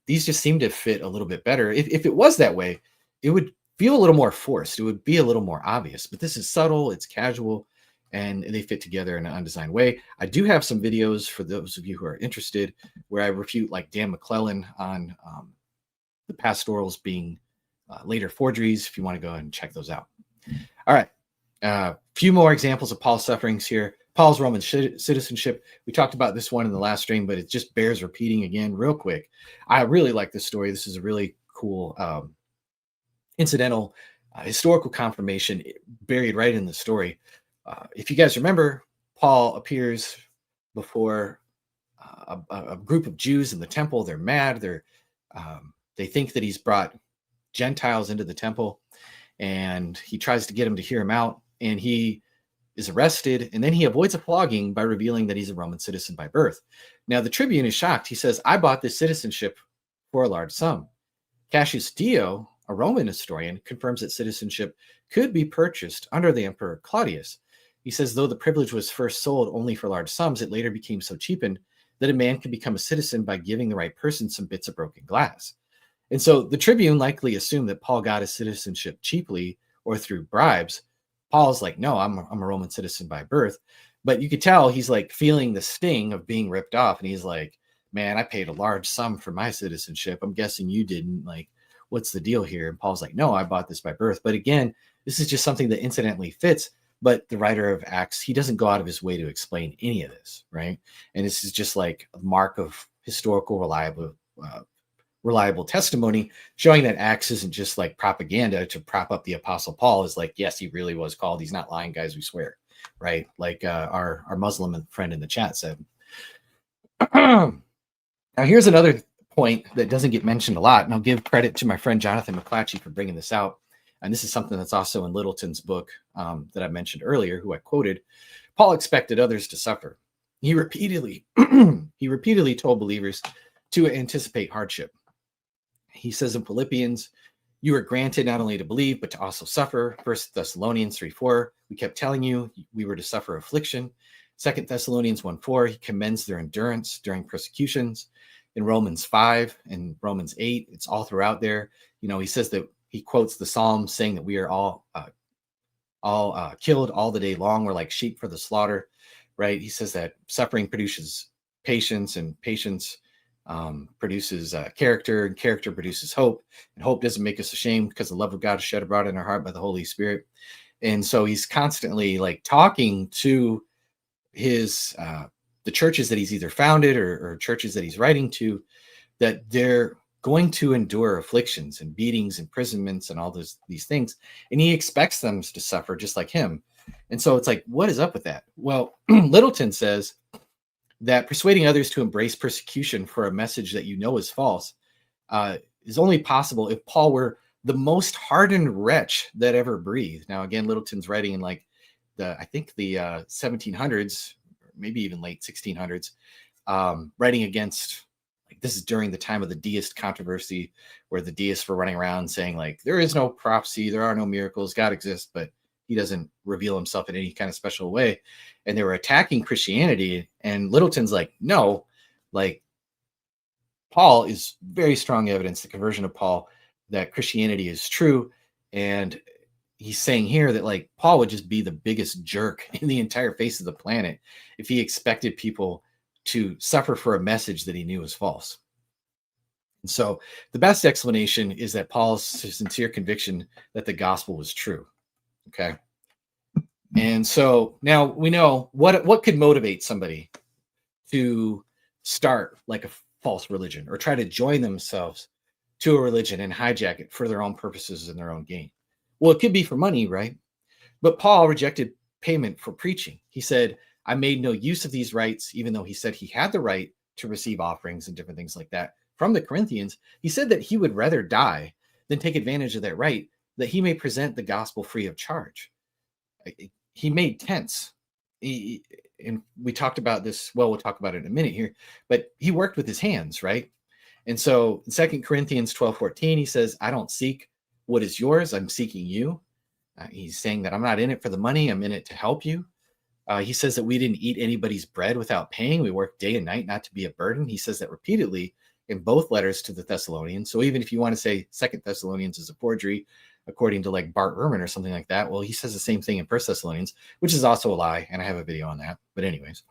These just seem to fit a little bit better. If it was that way, it would feel a little more forced. It would be a little more obvious, but this is subtle, it's casual, and they fit together in an undesigned way. I do have some videos for those of you who are interested where I refute, like, Dan McClellan on the pastorals being later forgeries, if you want to go ahead and check those out. All right. A few more examples of Paul's sufferings here. Paul's Roman citizenship. We talked about this one in the last stream, but it just bears repeating again real quick. I really like this story. This is a really cool incidental historical confirmation buried right in the story. If you guys remember, Paul appears before a group of Jews in the temple. They're mad. They think that he's brought Gentiles into the temple, and he tries to get them to hear him out. And he is arrested, and then he avoids a flogging by revealing that he's a Roman citizen by birth. Now, the tribune is shocked. He says, I bought this citizenship for a large sum. Cassius Dio, a Roman historian, confirms that citizenship could be purchased under the Emperor Claudius. He says, though the privilege was first sold only for large sums, it later became so cheapened that a man could become a citizen by giving the right person some bits of broken glass. And so the tribune likely assumed that Paul got his citizenship cheaply or through bribes. Paul's like, no, I'm a Roman citizen by birth. But you could tell he's like feeling the sting of being ripped off. And he's like, man, I paid a large sum for my citizenship. I'm guessing you didn't. Like, what's the deal here? And Paul's like, no, I bought this by birth. But again, this is just something that incidentally fits. But the writer of Acts, he doesn't go out of his way to explain any of this, right? And this is just like a mark of historical reliable testimony, showing that Acts isn't just like propaganda to prop up the Apostle Paul. Is like, yes, he really was called. He's not lying, guys. We swear, right? Like our Muslim friend in the chat said. Now, here's another point that doesn't get mentioned a lot, and I'll give credit to my friend Jonathan McClatchy for bringing this out. And this is something that's also in Littleton's book that I mentioned earlier, who I quoted. Paul expected others to suffer. He repeatedly told believers to anticipate hardship. He says in Philippians, you are granted not only to believe, but to also suffer. 1 Thessalonians 3:4, we kept telling you we were to suffer affliction. 2 Thessalonians 1:4, he commends their endurance during persecutions. In Romans 5 and Romans 8, it's all throughout there. You know, he says that he quotes the Psalm saying that we are all killed all the day long. We're like sheep for the slaughter, right? He says that suffering produces patience, and patience produces character, and character produces hope, and hope doesn't make us ashamed because the love of God is shed abroad in our heart by the Holy Spirit. And so he's constantly like talking to his the churches that he's either founded or churches that he's writing to, that they're going to endure afflictions and beatings, imprisonments, and all these things, and he expects them to suffer just like him. And so it's like, what is up with that? Well, Littleton says that persuading others to embrace persecution for a message that you know is false is only possible if Paul were the most hardened wretch that ever breathed. Now, again, Littleton's writing in like the 1700s, maybe even late 1600s, writing against, like, this is during the time of the deist controversy, where the deists were running around saying like, there is no prophecy, there are no miracles, God exists, but he doesn't reveal himself in any kind of special way. And they were attacking Christianity. And Littleton's like, no, like, Paul is very strong evidence, the conversion of Paul, that Christianity is true. And he's saying here that like Paul would just be the biggest jerk in the entire face of the planet if he expected people to suffer for a message that he knew was false. And so the best explanation is that Paul's sincere conviction that the gospel was true. Okay. And so now we know what could motivate somebody to start like a false religion or try to join themselves to a religion and hijack it for their own purposes and their own gain. Well, it could be for money, right? But Paul rejected payment for preaching. He said, I made no use of these rights, even though he said he had the right to receive offerings and different things like that from the Corinthians. He said that he would rather die than take advantage of that right, that he may present the gospel free of charge. He made tents. And we talked about this. Well, we'll talk about it in a minute here, but he worked with his hands, right? And so in 2 Corinthians 12:14, he says, I don't seek what is yours, I'm seeking you. He's saying that I'm not in it for the money, I'm in it to help you. He says that we didn't eat anybody's bread without paying. We worked day and night not to be a burden. He says that repeatedly in both letters to the Thessalonians. So even if you want to say 2 Thessalonians is a forgery, according to like Bart Ehrman or something like that, well, he says the same thing in 1 Thessalonians, which is also a lie. And I have a video on that. But anyways,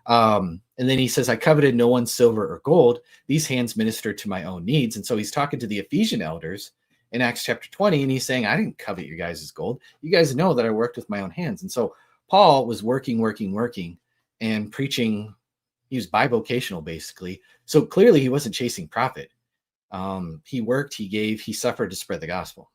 and then he says, I coveted no one's silver or gold. These hands ministered to my own needs. And so he's talking to the Ephesian elders in Acts chapter 20, and he's saying, I didn't covet your guys' gold. You guys know that I worked with my own hands. And so Paul was working and preaching. He was bivocational, basically. So clearly he wasn't chasing profit. He worked, he gave, he suffered to spread the gospel.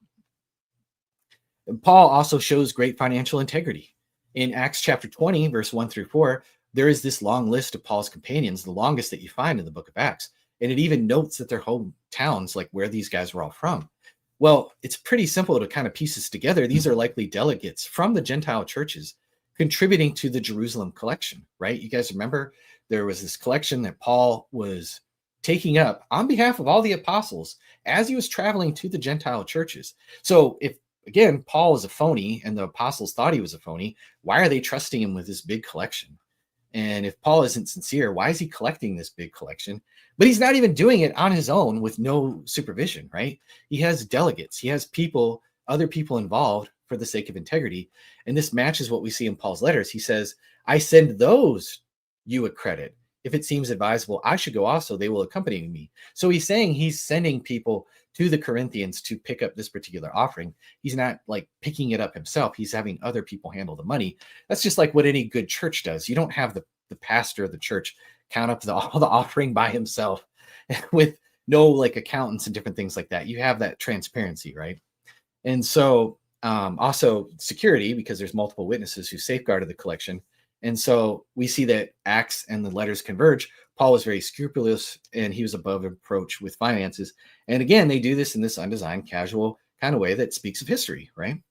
And Paul also shows great financial integrity. In Acts chapter 20, verse 1-4, there is this long list of Paul's companions, the longest that you find in the book of Acts. And it even notes that their hometowns, like where these guys were all from. Well, it's pretty simple to kind of piece this together. These are likely delegates from the Gentile churches contributing to the Jerusalem collection, right? You guys remember there was this collection that Paul was taking up on behalf of all the apostles as he was traveling to the Gentile churches. So if again Paul was a phony and the apostles thought he was a phony, why are they trusting him with this big collection? And if Paul isn't sincere, why is he collecting this big collection? But he's not even doing it on his own with no supervision, right? He has delegates, he has people, other people involved for the sake of integrity. And this matches what we see in Paul's letters. He says, I send those you accredit. If it seems advisable, I should go also, they will accompany me. So he's saying he's sending people to the Corinthians to pick up this particular offering. He's not like picking it up himself. He's having other people handle the money. That's just like what any good church does. You don't have the pastor of the church count up all the offering by himself with no like accountants and different things like that. You have that transparency, right? And so also security, because there's multiple witnesses who safeguarded the collection. And so we see that Acts and the letters converge. Paul was very scrupulous and he was above reproach with finances. And again, they do this in this undesigned, casual kind of way that speaks of history, right?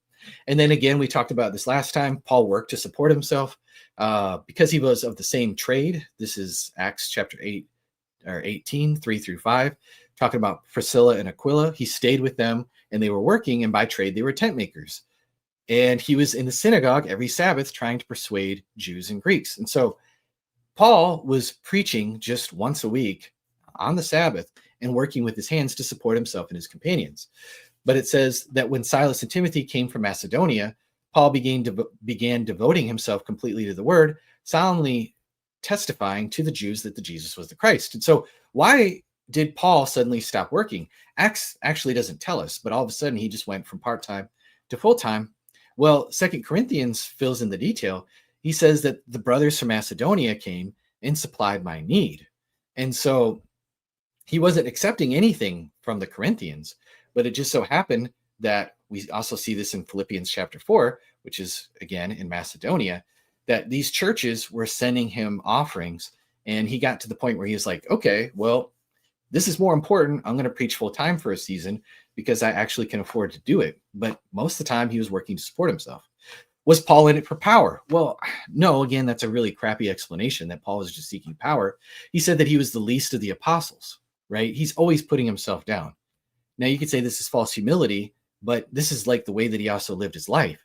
And then again, we talked about this last time. Paul worked to support himself because he was of the same trade. This is Acts chapter 8 or 18, 3-5, talking about Priscilla and Aquila. He stayed with them and they were working, and by trade, they were tent makers. And he was in the synagogue every Sabbath trying to persuade Jews and Greeks. And so Paul was preaching just once a week on the Sabbath and working with his hands to support himself and his companions. But it says that when Silas and Timothy came from Macedonia, Paul began devoting himself completely to the word, solemnly testifying to the Jews that the Jesus was the Christ. And so why did Paul suddenly stop working? Acts actually doesn't tell us, but all of a sudden he just went from part-time to full-time. Well, 2 Corinthians fills in the detail. He says that the brothers from Macedonia came and supplied my need. And so he wasn't accepting anything from the Corinthians, but it just so happened that we also see this in Philippians chapter 4, which is again in Macedonia, that these churches were sending him offerings. And he got to the point where he was like, okay, well, this is more important. I'm going to preach full time for a season because I actually can afford to do it. But most of the time he was working to support himself. Was Paul in it for power? Well, no, again, that's a really crappy explanation that Paul was just seeking power. He said that he was the least of the apostles, right? He's always putting himself down. Now you could say this is false humility, but this is like the way that he also lived his life.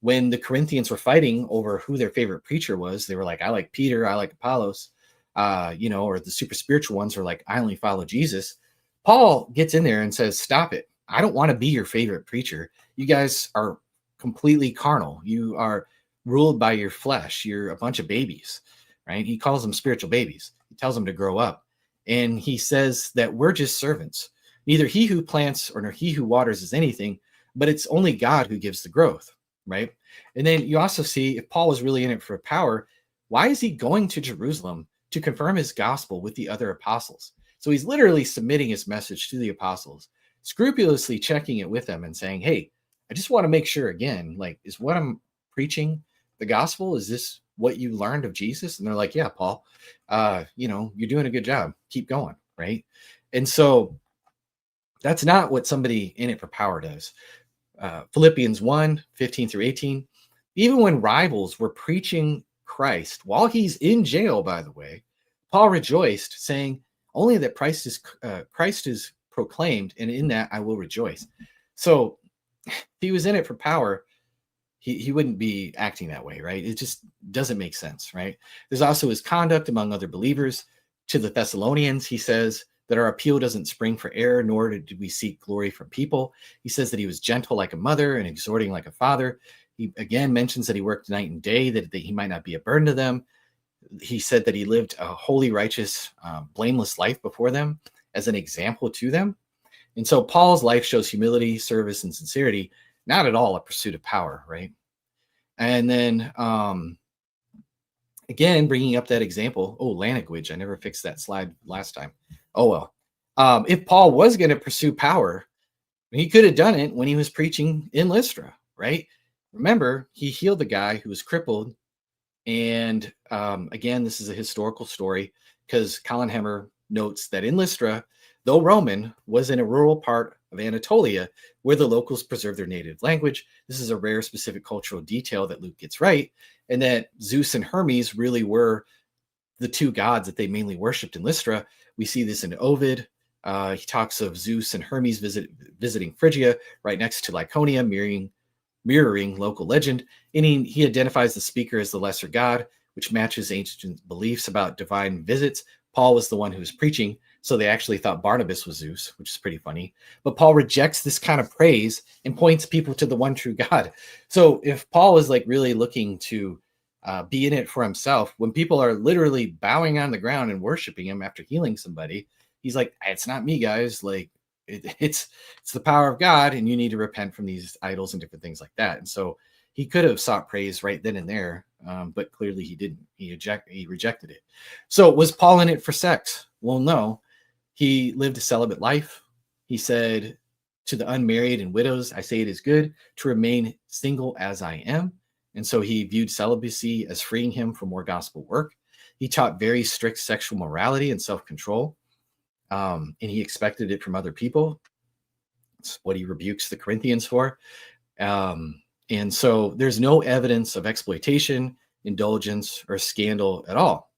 When the Corinthians were fighting over who their favorite preacher was, they were like, I like Peter, I like Apollos, or the super spiritual ones are like, I only follow Jesus. Paul gets in there and says, stop it. I don't want to be your favorite preacher. You guys are completely carnal. You are ruled by your flesh. You're a bunch of babies, right? He calls them spiritual babies. He tells them to grow up. And he says that we're just servants. Neither he who plants or nor he who waters is anything, but it's only God who gives the growth, right? And then you also see if Paul was really in it for power, why is he going to Jerusalem to confirm his gospel with the other apostles? So he's literally submitting his message to the apostles, scrupulously checking it with them and saying, hey, I just want to make sure again, like, is what I'm preaching the gospel? Is this what you learned of Jesus? And they're like, yeah, Paul, you're doing a good job. Keep going, right? And so that's not what somebody in it for power does. Philippians 1:15-18, even when rivals were preaching Christ while he's in jail, by the way, Paul rejoiced, saying, only that Christ is proclaimed, and in that I will rejoice. So if he was in it for power, he wouldn't be acting that way, right? It just doesn't make sense, right? There's also his conduct among other believers. To the Thessalonians, he says that our appeal doesn't spring for error, nor did we seek glory from people. He says that he was gentle like a mother and exhorting like a father. He again mentions that he worked night and day, that he might not be a burden to them. He said that he lived a holy, righteous, blameless life before them as an example to them. And so Paul's life shows humility, service, and sincerity, not at all a pursuit of power, right? And then, again, bringing up that example, language, I never fixed that slide last time. Oh, well. If Paul was going to pursue power, he could have done it when he was preaching in Lystra, right? Remember, he healed the guy who was crippled. And again, this is a historical story because Colin Hemmer notes that in Lystra, though Roman, was in a rural part of Anatolia, where the locals preserve their native language. This is a rare specific cultural detail that Luke gets right, and that Zeus and Hermes really were the two gods that they mainly worshipped in Lystra. We see this in Ovid. He talks of Zeus and Hermes visiting Phrygia, right next to Laconia, mirroring local legend. And he identifies the speaker as the lesser god, which matches ancient beliefs about divine visits. Paul was the one who was preaching, so they actually thought Barnabas was Zeus, which is pretty funny. But Paul rejects this kind of praise and points people to the one true God. So if Paul was like really looking to be in it for himself, when people are literally bowing on the ground and worshiping him after healing somebody, he's like, it's not me, guys. Like it's the power of God, and you need to repent from these idols and different things like that. And so he could have sought praise right then and there, but clearly he didn't. He rejected it. So was Paul in it for sex? Well, no. He lived a celibate life. He said to the unmarried and widows, I say it is good to remain single as I am. And so he viewed celibacy as freeing him from more gospel work. He taught very strict sexual morality and self-control, and he expected it from other people. It's what he rebukes the Corinthians for. And so there's no evidence of exploitation, indulgence, or scandal at all.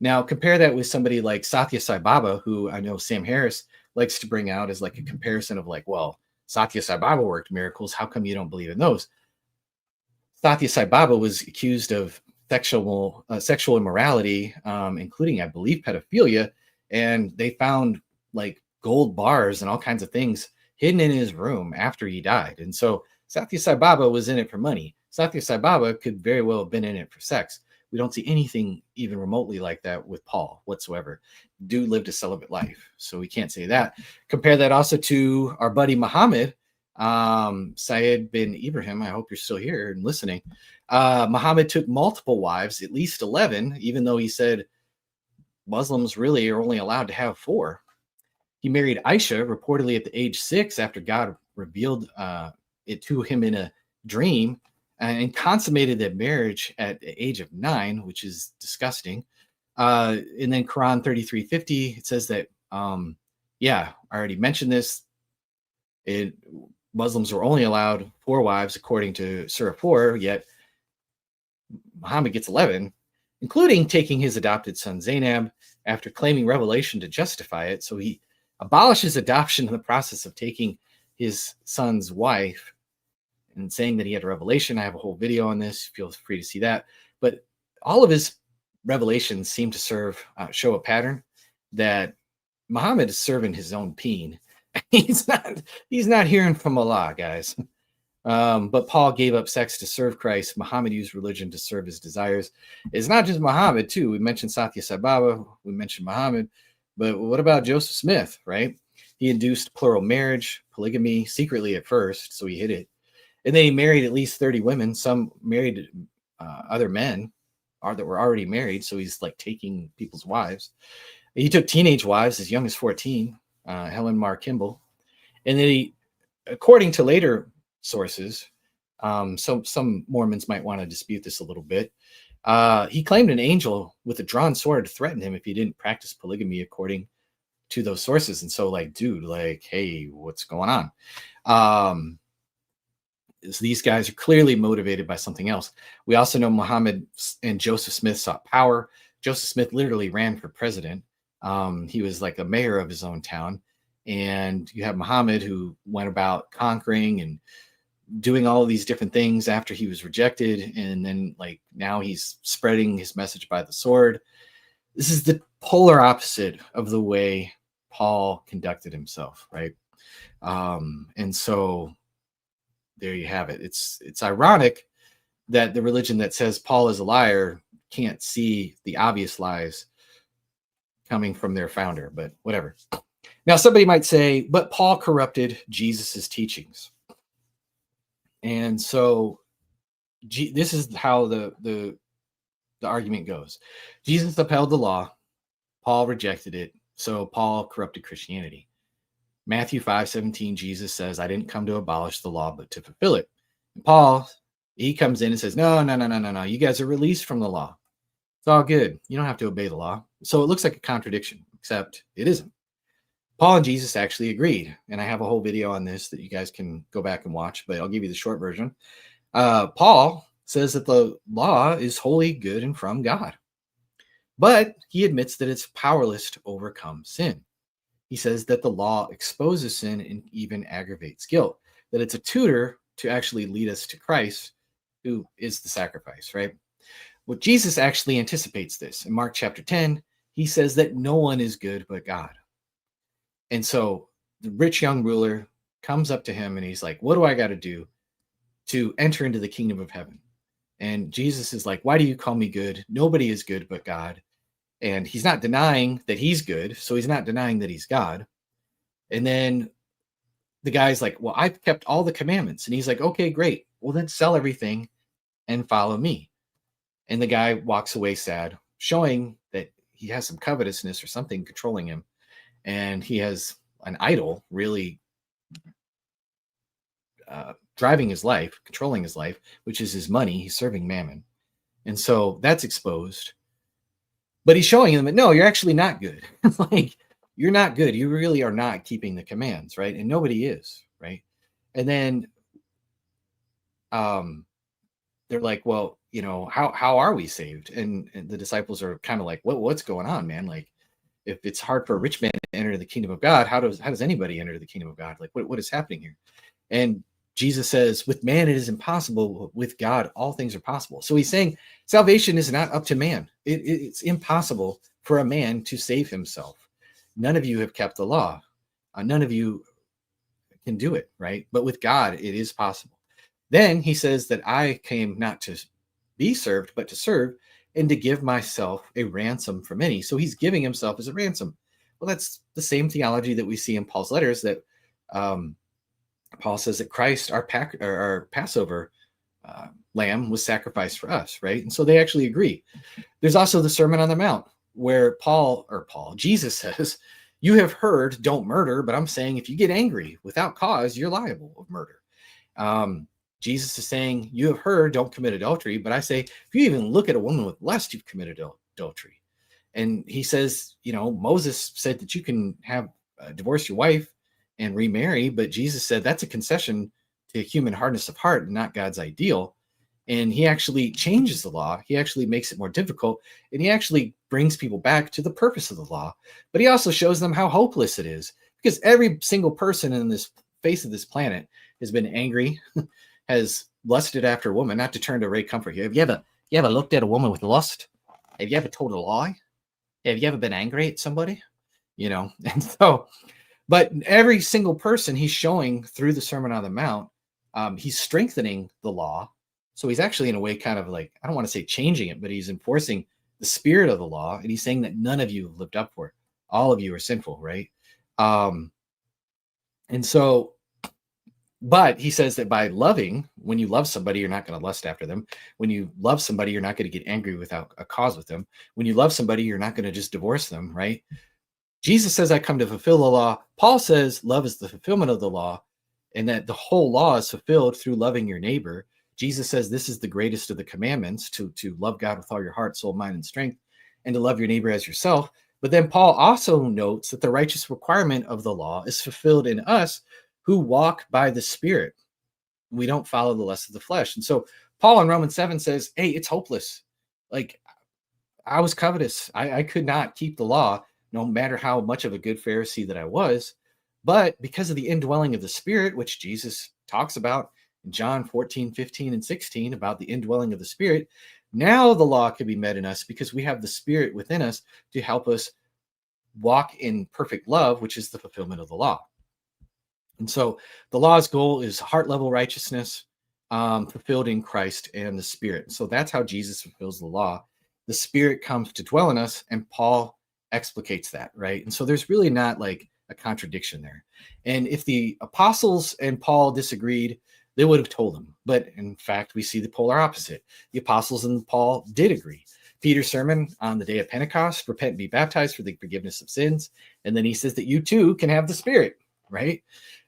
Now, compare that with somebody like Satya Sai Baba, who I know Sam Harris likes to bring out as like a comparison of like, well, Satya Sai Baba worked miracles. How come you don't believe in those? Satya Sai Baba was accused of sexual immorality, including, I believe, pedophilia. And they found like gold bars and all kinds of things hidden in his room after he died. And so Satya Sai Baba was in it for money. Satya Sai Baba could very well have been in it for sex. We don't see anything even remotely like that with Paul whatsoever. Dude lived a celibate life, so we can't say that. Compare that also to our buddy Muhammad, Syed bin Ibrahim. I hope you're still here and listening. Muhammad took multiple wives, at least 11, even though he said Muslims really are only allowed to have 4. He married Aisha reportedly at the age 6 after God revealed it to him in a dream, and consummated that marriage at the age of 9, which is disgusting. And then Quran 33:50, it says that, I already mentioned this. Muslims were only allowed 4 wives according to Surah 4, yet Muhammad gets 11, including taking his adopted son Zainab after claiming revelation to justify it. So he abolishes adoption in the process of taking his son's wife and saying that he had a revelation. I have a whole video on this. Feel free to see that. But all of his revelations seem to show a pattern that Muhammad is serving his own peen. He's not hearing from Allah, guys. But Paul gave up sex to serve Christ. Muhammad used religion to serve his desires. It's not just Muhammad, too. We mentioned Satya Sai Baba. We mentioned Muhammad. But what about Joseph Smith, right? He induced plural marriage, polygamy, secretly at first, so he hid it. And then he married at least 30 women. Some married other men that were already married, so he's like taking people's wives. He took teenage wives as young as 14, Helen Mar Kimball. And then he, according to later sources, some Mormons might want to dispute this a little bit, he claimed an angel with a drawn sword threatened him if he didn't practice polygamy according to those sources. And so, like, dude, like, hey, what's going on? These guys are clearly motivated by something else. We also know Muhammad and Joseph Smith sought power. Joseph Smith literally ran for president. He was like a mayor of his own town. And you have Muhammad, who went about conquering and doing all of these different things after he was rejected. And then like now he's spreading his message by the sword. This is the polar opposite of the way Paul conducted himself, right? And so there you have it. It's ironic that the religion that says Paul is a liar can't see the obvious lies coming from their founder, but whatever. Now, somebody might say, but Paul corrupted Jesus's teachings. And so this is how the argument goes. Jesus upheld the law. Paul rejected it. So Paul corrupted Christianity. Matthew 5:17, Jesus says, I didn't come to abolish the law, but to fulfill it. And Paul, he comes in and says, no. You guys are released from the law. It's all good. You don't have to obey the law. So it looks like a contradiction, except it isn't. Paul and Jesus actually agreed. And I have a whole video on this that you guys can go back and watch, but I'll give you the short version. Paul says that the law is wholly good and from God, but he admits that it's powerless to overcome sin. He says that the law exposes sin and even aggravates guilt, that it's a tutor to actually lead us to Christ, who is the sacrifice, right? Well, Jesus actually anticipates this. In Mark chapter 10, he says that no one is good but God. And so the rich young ruler comes up to him and he's like, what do I got to do to enter into the kingdom of heaven? And Jesus is like, why do you call me good? Nobody is good but God. And he's not denying that he's good, so he's not denying that he's God. And then the guy's like, well, I've kept all the commandments. And he's like, okay, great. Well, then sell everything and follow me. And the guy walks away sad, showing that he has some covetousness or something controlling him. And he has an idol really driving his life, controlling his life, which is his money. He's serving mammon. And so that's exposed. But he's showing them that, no, you're actually not good. Like, you're not good. You really are not keeping the commands, right? And nobody is, right? And then they're like, well, how are we saved? And the disciples are kind of like, what's going on, man? Like, if it's hard for a rich man to enter the kingdom of God, how does anybody enter the kingdom of God? Like, what is happening here? And Jesus says, with man, it is impossible. With God, all things are possible. So he's saying salvation is not up to man. It's impossible for a man to save himself. None of you have kept the law. None of you can do it, right? But with God, it is possible. Then he says that I came not to be served, but to serve and to give myself a ransom for many. So he's giving himself as a ransom. Well, that's the same theology that we see in Paul's letters, that Paul says that Christ, our Passover lamb, was sacrificed for us, right? And so they actually agree. There's also the Sermon on the Mount, where Jesus says, you have heard, don't murder, but I'm saying if you get angry without cause, you're liable of murder. Jesus is saying, you have heard, don't commit adultery, but I say, if you even look at a woman with lust, you've committed adultery. And he says, Moses said that you can have divorce your wife and remarry, but Jesus said that's a concession to human hardness of heart and not God's ideal. And he actually changes the law. He actually makes it more difficult, and he actually brings people back to the purpose of the law. But he also shows them how hopeless it is, because every single person in this face of this planet has been angry, has lusted after a woman. Not to turn to Ray Comfort here. Have you ever looked at a woman with lust? Have you ever told a lie? Have you ever been angry at somebody? And so, but every single person he's showing through the Sermon on the Mount, he's strengthening the law. So he's actually, in a way, kind of like, I don't want to say changing it, but he's enforcing the spirit of the law. And he's saying that none of you have lived up for it. All of you are sinful, right? And so, but he says that by loving, when you love somebody, you're not going to lust after them. When you love somebody, you're not going to get angry without a cause with them. When you love somebody, you're not going to just divorce them, right? Jesus says, I come to fulfill the law. Paul says love is the fulfillment of the law, and that the whole law is fulfilled through loving your neighbor. Jesus says this is the greatest of the commandments, to love God with all your heart, soul, mind, and strength, and to love your neighbor as yourself. But then Paul also notes that the righteous requirement of the law is fulfilled in us who walk by the Spirit. We don't follow the lust of the flesh. And so Paul in Romans 7 says, hey, it's hopeless. Like, I was covetous. I could not keep the law, no matter how much of a good Pharisee that I was. But because of the indwelling of the Spirit, which Jesus talks about in John 14, 15, and 16, about the indwelling of the Spirit, now the law can be met in us because we have the Spirit within us to help us walk in perfect love, which is the fulfillment of the law. And so the law's goal is heart level righteousness, fulfilled in Christ and the Spirit. So that's how Jesus fulfills the law. The Spirit comes to dwell in us, and Paul explicates that, right? And so there's really not like a contradiction there. And if the apostles and Paul disagreed, they would have told him. But in fact, we see the polar opposite. The apostles and Paul did agree. Peter's sermon on the day of Pentecost, repent and be baptized for the forgiveness of sins. And then he says that you too can have the Spirit, right?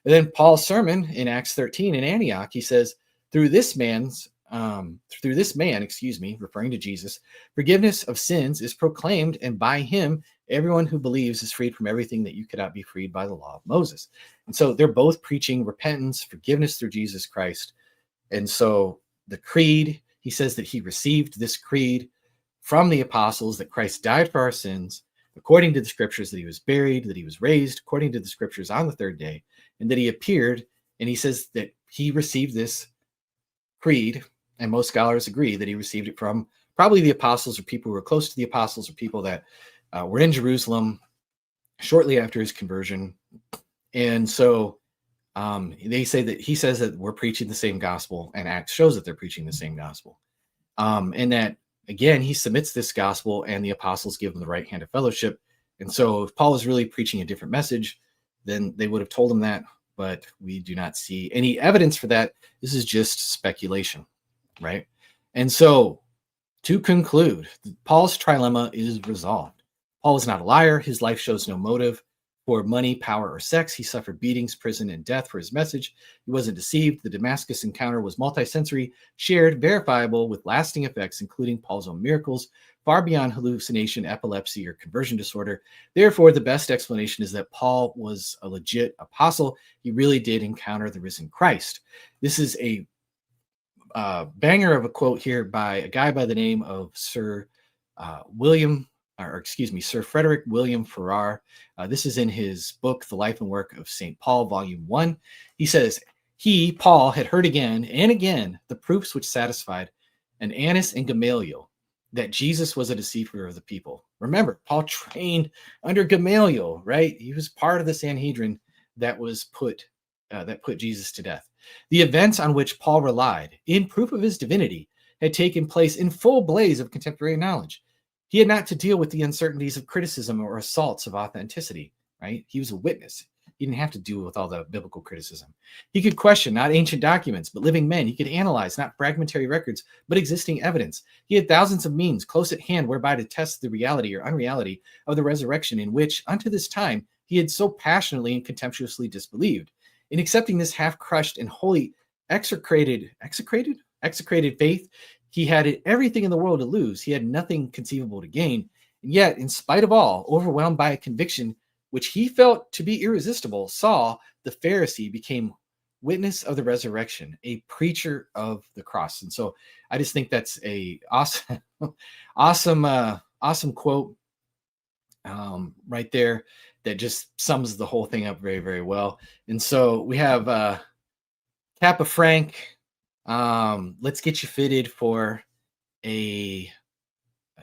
And then Paul's sermon in Acts 13 in Antioch, he says, through this man, referring to Jesus, forgiveness of sins is proclaimed, and by him Everyone who believes is freed from everything that you cannot be freed by the law of Moses. And so they're both preaching repentance, forgiveness through Jesus Christ. And so the creed, he says that he received this creed from the apostles, that Christ died for our sins, according to the scriptures, that he was buried, that he was raised, according to the scriptures, on the third day, and that he appeared. And he says that he received this creed, and most scholars agree that he received it from probably the apostles, or people who were close to the apostles, or people that were in Jerusalem shortly after his conversion. And so they say that he says that we're preaching the same gospel, and Acts shows that they're preaching the same gospel. And that, again, he submits this gospel, and the apostles give him the right hand of fellowship. And so if Paul is really preaching a different message, then they would have told him that, but we do not see any evidence for that. This is just speculation, right? And so to conclude, Paul's trilemma is resolved. Paul is not a liar. His life shows no motive for money, power, or sex. He suffered beatings, prison, and death for his message. He wasn't deceived. The Damascus encounter was multisensory, shared, verifiable, with lasting effects, including Paul's own miracles, far beyond hallucination, epilepsy, or conversion disorder. Therefore, the best explanation is that Paul was a legit apostle. He really did encounter the risen Christ. This is a banger of a quote here by a guy by the name of Sir Frederick William Farrar. This is in his book, The Life and Work of St. Paul, Volume 1. He says, Paul, had heard again and again the proofs which satisfied an Annas and Gamaliel that Jesus was a deceiver of the people. Remember, Paul trained under Gamaliel, right? He was part of the Sanhedrin that put Jesus to death. The events on which Paul relied in proof of his divinity had taken place in full blaze of contemporary knowledge. He had not to deal with the uncertainties of criticism or assaults of authenticity, right? He was a witness. He didn't have to deal with all the biblical criticism. He could question not ancient documents, but living men. He could analyze not fragmentary records, but existing evidence. He had thousands of means close at hand whereby to test the reality or unreality of the resurrection, in which, unto this time, he had so passionately and contemptuously disbelieved. In accepting this half-crushed and wholly execrated faith, he had everything in the world to lose. He had nothing conceivable to gain. And yet, in spite of all, overwhelmed by a conviction which he felt to be irresistible, Saul, the Pharisee, became witness of the resurrection, a preacher of the cross. And so I just think that's a awesome quote right there that just sums the whole thing up very, very well. And so we have Kappa Frank. Let's get you fitted for a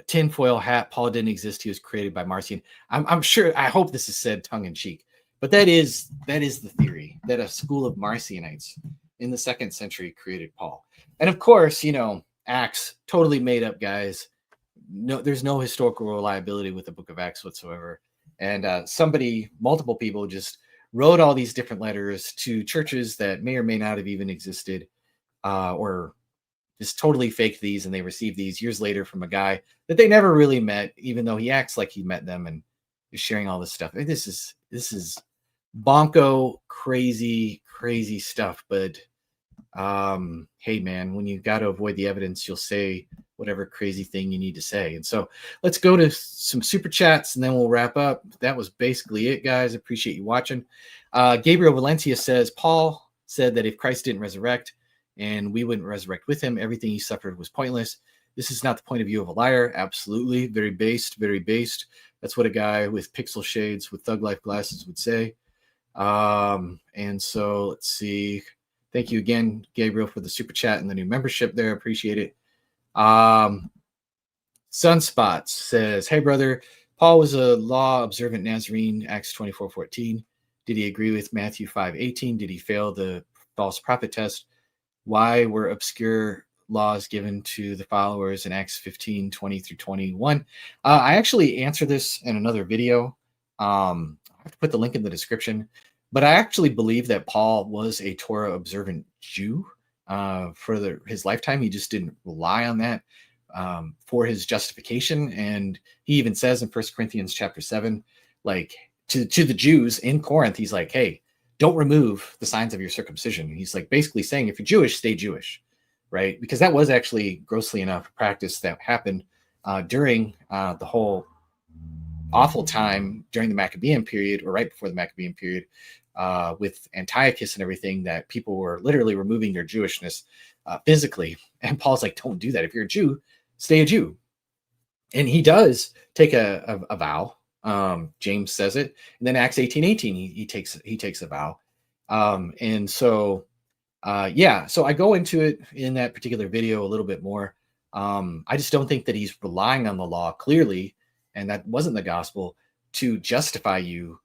tinfoil hat. Paul didn't exist. He was created by Marcion. I'm sure, I hope this is said tongue in cheek, but that is the theory, that a school of Marcionites in the 2nd century created Paul. And of course, Acts, totally made up, guys. No, there's no historical reliability with the book of Acts whatsoever. And multiple people just wrote all these different letters to churches that may or may not have even existed, or just totally faked these, and they received these years later from a guy that they never really met, even though he acts like he met them and is sharing all this stuff. And this is bonko crazy stuff. But hey man, when you got to avoid the evidence, you'll say whatever crazy thing you need to say. And so let's go to some super chats and then we'll wrap up. That was basically it, guys. Appreciate you watching. Gabriel Valencia says, Paul said that if Christ didn't resurrect and we wouldn't resurrect with him, everything he suffered was pointless. This is not the point of view of a liar. Absolutely. Very based, very based. That's what a guy with pixel shades with Thug Life glasses would say. And so let's see. Thank you again, Gabriel, for the super chat and the new membership there. Appreciate it. Sunspots says, hey, brother, Paul was a law-observant Nazarene, Acts 24:14. Did he agree with Matthew 5:18? Did he fail the false prophet test? Why were obscure laws given to the followers in Acts 15:20-21? I actually answer this in another video. I have to put the link in the description. But I actually believe that Paul was a Torah-observant Jew for his lifetime. He just didn't rely on that for his justification. And he even says in 1 Corinthians chapter 7, like to the Jews in Corinth, he's like, hey, don't remove the signs of your circumcision. And he's like basically saying, if you're Jewish, stay Jewish, right? Because that was actually grossly enough practice that happened during the whole awful time during the Maccabean period, or right before the Maccabean period, with Antiochus and everything, that people were literally removing their Jewishness physically. And Paul's like, don't do that. If you're a Jew, stay a Jew. And he does take a vow. James says it, and then Acts 18:18, he takes a vow. And so yeah, so I go into it in that particular video a little bit more. I just don't think that he's relying on the law clearly, and that wasn't the gospel, to justify you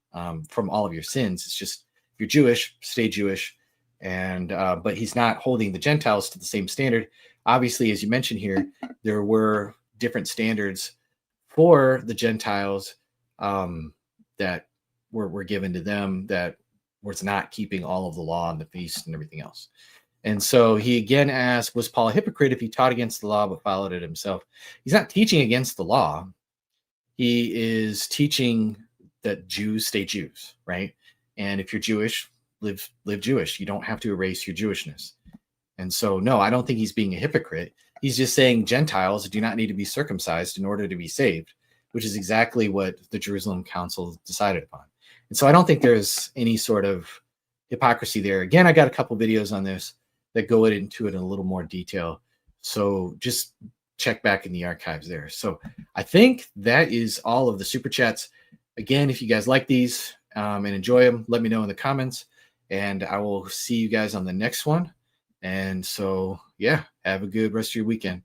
from all of your sins. It's just, if you're Jewish, stay Jewish. And but he's not holding the Gentiles to the same standard. Obviously, as you mentioned here, there were different standards for the Gentiles that were given to them, that was not keeping all of the law and the feast and everything else. And so he again asked, was Paul a hypocrite if he taught against the law but followed it himself? He's not teaching against the law. He is teaching that Jews stay Jews, right? And if you're Jewish, live Jewish. You don't have to erase your Jewishness. And so, no, I don't think he's being a hypocrite. He's just saying Gentiles do not need to be circumcised in order to be saved, which is exactly what the Jerusalem Council decided upon. And so I don't think there's any sort of hypocrisy there. Again, I got a couple videos on this that go into it in a little more detail. So just check back in the archives there. So I think that is all of the super chats. Again, if you guys like these and enjoy them, let me know in the comments, and I will see you guys on the next one. And so, yeah, have a good rest of your weekend.